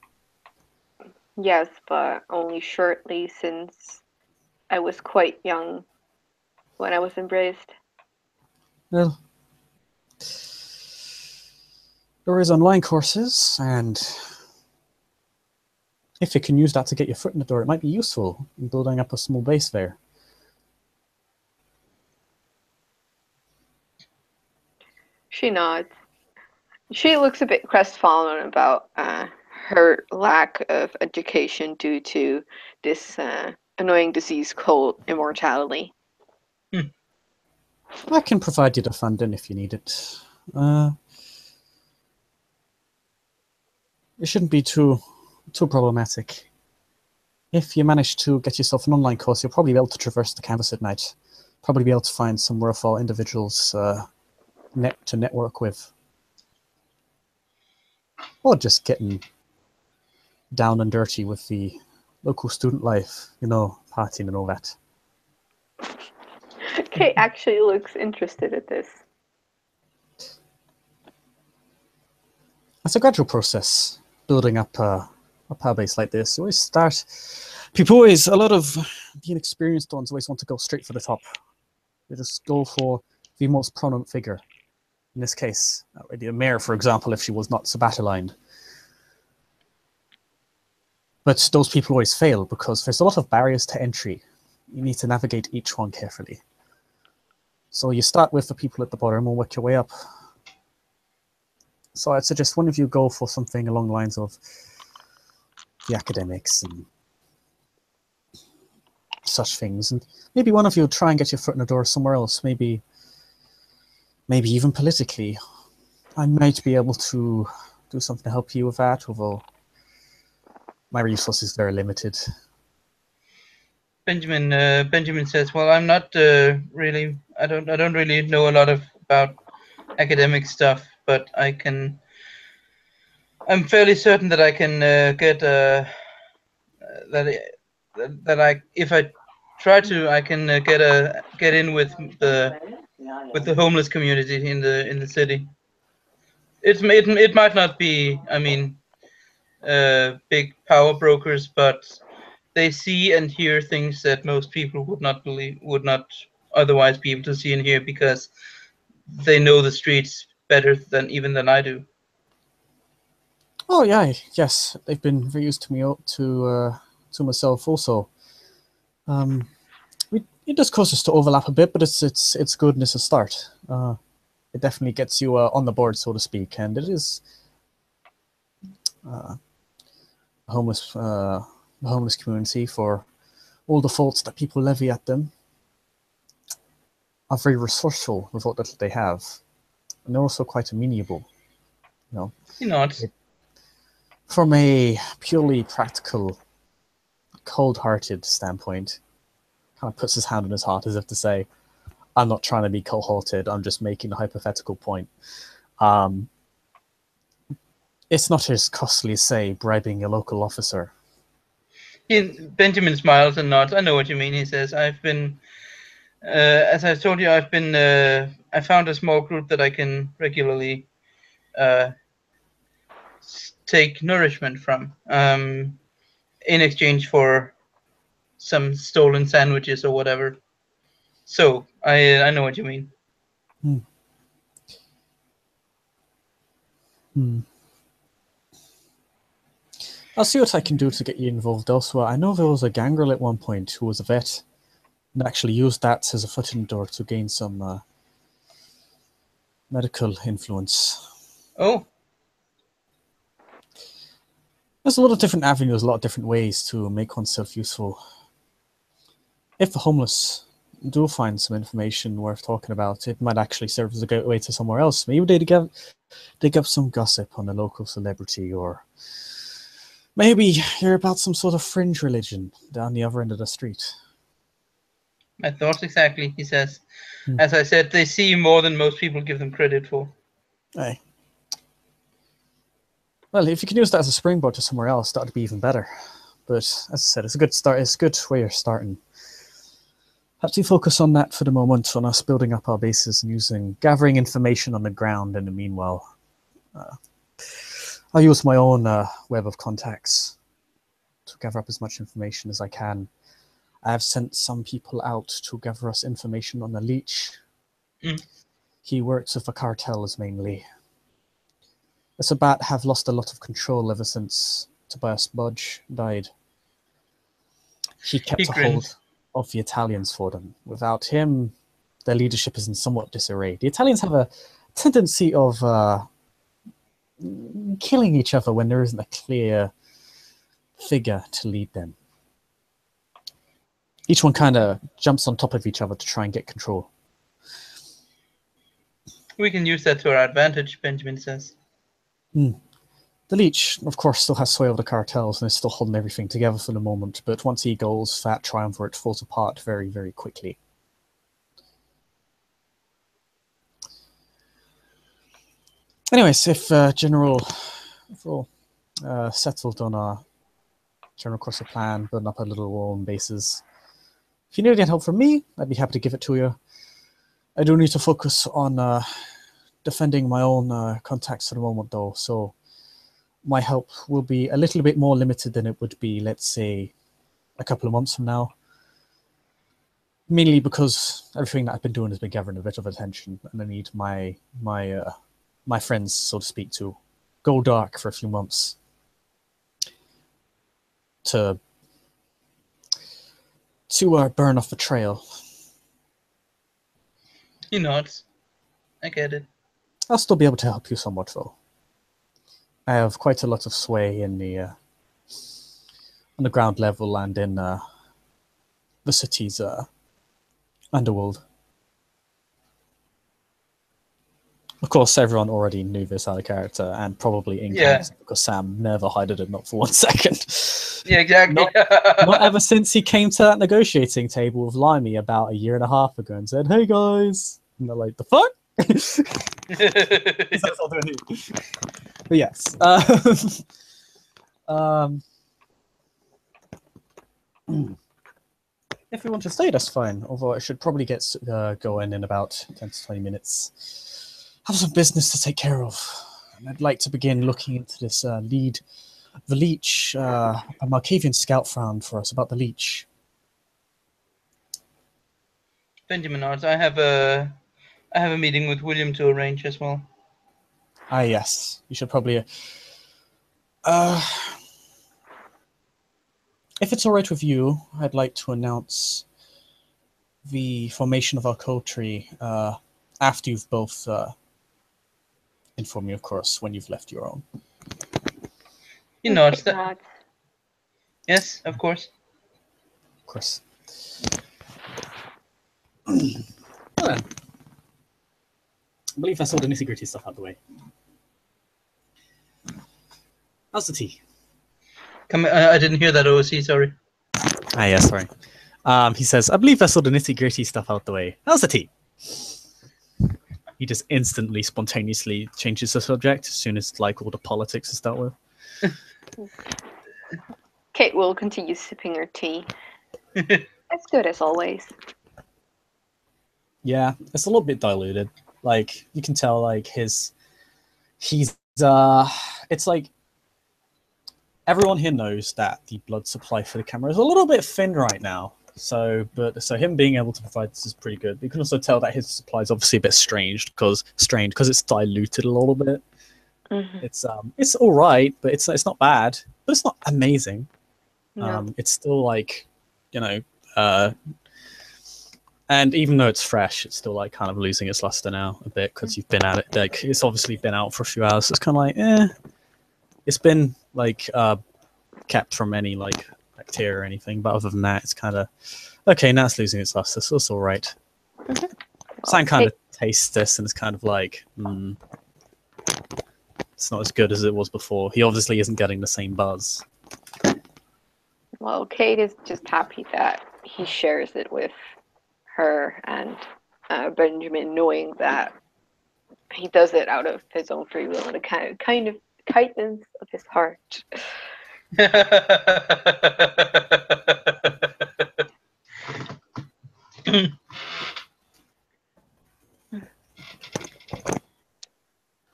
[SPEAKER 2] Yes, but only shortly, since I was quite young when I was embraced.
[SPEAKER 1] Well, there is online courses, and if you can use that to get your foot in the door, it might be useful in building up a small base there.
[SPEAKER 2] She nods. She looks a bit crestfallen about her lack of education due to this annoying disease called immortality.
[SPEAKER 1] I can provide you the funding if you need it. It shouldn't be too problematic. If you manage to get yourself an online course, you'll probably be able to traverse the campus at night. Probably be able to find some worthwhile individuals to network with. Or just getting down and dirty with the local student life, you know, partying and all that.
[SPEAKER 2] Kate actually looks interested at this.
[SPEAKER 1] It's a gradual process, building up a power base like this. You always start... a lot of the inexperienced ones always want to go straight for the top. They just go for the most prominent figure. In this case, the mayor, for example, if she was not sabbatilined. But those people always fail because there's a lot of barriers to entry. You need to navigate each one carefully. So you start with the people at the bottom and work your way up. So I'd suggest one of you go for something along the lines of the academics and such things, and maybe one of you try and get your foot in the door somewhere else, maybe even politically. I might be able to do something to help you with that, although my resources are very limited.
[SPEAKER 3] Benjamin says, "Well, I'm not really. I don't really know a lot about academic stuff, but I'm fairly certain that I can get if I try to, I can get in with the homeless community in the city. It might not be, I mean, big power brokers, but they see and hear things that most people would not otherwise be able to see and hear, because they know the streets better than I do."
[SPEAKER 1] Oh yeah, yes, they've been very used to me to myself also. It does cause us to overlap a bit, but it's good and it's a start. It definitely gets you on the board, so to speak, and it is the homeless community, for all the faults that people levy at them, are very resourceful with what little they have, and they're also quite amenable. You know,
[SPEAKER 3] He nods.
[SPEAKER 1] from a purely practical, cold-hearted standpoint, kind of puts his hand on his heart as if to say, I'm not trying to be cold-hearted, I'm just making a hypothetical point. It's not as costly as, say, bribing a local officer.
[SPEAKER 3] Benjamin smiles and nods. "I know what you mean," he says. "I've been, as I've told you, I found a small group that I can regularly take nourishment from, in exchange for some stolen sandwiches or whatever. So I know what you mean."
[SPEAKER 1] I'll see what I can do to get you involved elsewhere. I know there was a gangrel at one point who was a vet and actually used that as a foot in the door to gain some medical influence.
[SPEAKER 3] Oh.
[SPEAKER 1] There's a lot of different avenues, a lot of different ways to make oneself useful. If the homeless do find some information worth talking about, it might actually serve as a gateway to somewhere else. Maybe they dig up some gossip on a local celebrity, or maybe hear about some sort of fringe religion down the other end of the street.
[SPEAKER 3] "My thoughts exactly," he says. "As I said, they see more than most people give them credit for."
[SPEAKER 1] Aye. Well, if you can use that as a springboard to somewhere else, that would be even better. But as I said, it's a good start. It's a good way of starting. Perhaps we focus on that for the moment, on us building up our bases and gathering information on the ground. In the meanwhile, I'll use my own web of contacts to gather up as much information as I can. I have sent some people out to gather us information on the leech. He works with the cartels mainly. The Sabat have lost a lot of control ever since Tobias Budge died. He kept a hold of the Italians for them. Without him, their leadership is in somewhat disarray. The Italians have a tendency of killing each other when there isn't a clear figure to lead them. Each one kind of jumps on top of each other to try and get control.
[SPEAKER 3] "We can use that to our advantage," Benjamin says.
[SPEAKER 1] The leech, of course, still has sway over the cartels and is still holding everything together for the moment, but once he goes, that triumvirate falls apart very, very quickly. Anyways, if we're all settled on our general course of plan, building up our little own bases, if you need any help from me, I'd be happy to give it to you. I do need to focus on defending my own contacts at the moment, though, so my help will be a little bit more limited than it would be, let's say, a couple of months from now. Mainly because everything that I've been doing has been gathering a bit of attention, and I need my friends, so to speak, to go dark for a few months to burn off the trail.
[SPEAKER 3] He nods. I get it.
[SPEAKER 1] I'll still be able to help you somewhat, though. I have quite a lot of sway in the on the ground level and in the city's underworld. Of course, everyone already knew this out of character, and probably in character, because Sam never hided it, not for 1 second.
[SPEAKER 3] Yeah, exactly.
[SPEAKER 1] Not ever since he came to that negotiating table with Limey about 1.5 years ago and said, "Hey guys," and they're like, "The fuck?" That's all they knew. But yes, if we want to stay, that's fine. Although I should probably get going in about 10 to 20 minutes. I have some business to take care of, and I'd like to begin looking into this the leech. A Markavian scout found for us about the leech.
[SPEAKER 3] Benjamin nods. I have a meeting with William to arrange as well.
[SPEAKER 1] Ah, yes. You should probably. If it's all right with you, I'd like to announce the formation of our coterie after you've both informed me, of course, when you've left your own.
[SPEAKER 3] He nods. Yes, of course.
[SPEAKER 1] Of course. Well then. I believe that's all the nitty-gritty stuff out of the way. How's the tea?
[SPEAKER 3] I didn't hear that, OC, sorry.
[SPEAKER 1] Ah, yeah, sorry. He says, I believe that's all the nitty-gritty stuff out the way. How's the tea? He just instantly, spontaneously changes the subject as soon as, like, all the politics is dealt with.
[SPEAKER 2] Kate will continue sipping her tea. As good as always.
[SPEAKER 1] Yeah, it's a little bit diluted. Like, you can tell, like, it's like, everyone here knows that the blood supply for the camera is a little bit thin right now. So him being able to provide this is pretty good. You can also tell that his supply is obviously a bit strained because it's diluted a little bit.
[SPEAKER 2] Mm-hmm.
[SPEAKER 1] It's all right, but it's not bad, but it's not amazing.
[SPEAKER 2] No.
[SPEAKER 1] It's still like, and even though it's fresh, it's still like kind of losing its luster now a bit because you've been at it. Like it's obviously been out for a few hours. So it's kind of like, it's been like kept from any like bacteria or anything, but other than that, it's kind of okay. Now it's losing its luster, so it's all right.
[SPEAKER 2] Mm-hmm.
[SPEAKER 1] Sam kind of tastes this and it's kind of like, it's not as good as it was before. He obviously isn't getting the same buzz.
[SPEAKER 2] Well, Kate is just happy that he shares it with her and Benjamin, knowing that he does it out of his own free will and a kind of kindness of his heart.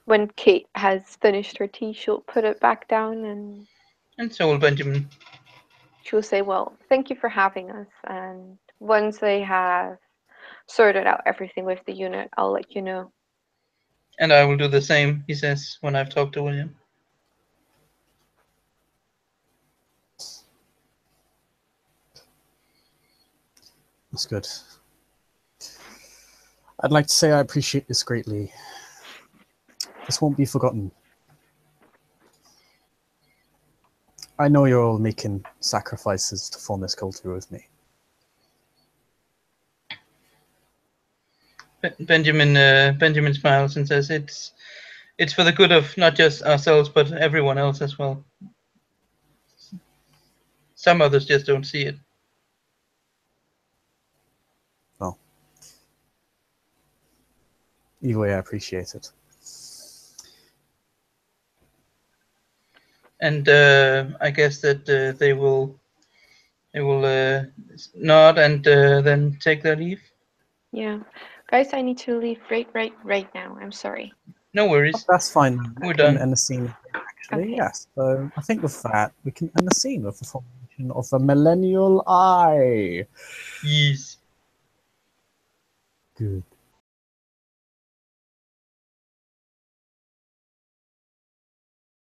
[SPEAKER 2] When Kate has finished her tea, she'll put it back down
[SPEAKER 3] and so will Benjamin.
[SPEAKER 2] She'll say, well, thank you for having us. And once they have sorted out everything with the unit, I'll let you know.
[SPEAKER 3] And I will do the same, he says, when I've talked to William.
[SPEAKER 1] That's good. I'd like to say I appreciate this greatly. This won't be forgotten. I know you're all making sacrifices to form this culture with me.
[SPEAKER 3] Benjamin smiles and says, "It's for the good of not just ourselves, but everyone else as well. Some others just don't see it."
[SPEAKER 1] Well, either way, I appreciate it.
[SPEAKER 3] And I guess that they will nod and then take their leave.
[SPEAKER 2] Yeah. Guys, I need to leave right now. I'm sorry.
[SPEAKER 3] No worries.
[SPEAKER 1] Oh, that's fine.
[SPEAKER 3] We're done.
[SPEAKER 1] End the scene, actually,
[SPEAKER 2] Okay.
[SPEAKER 1] yes. So I think with that, we can end the scene with the formation of a Millenial Eye.
[SPEAKER 3] Yes.
[SPEAKER 1] Good.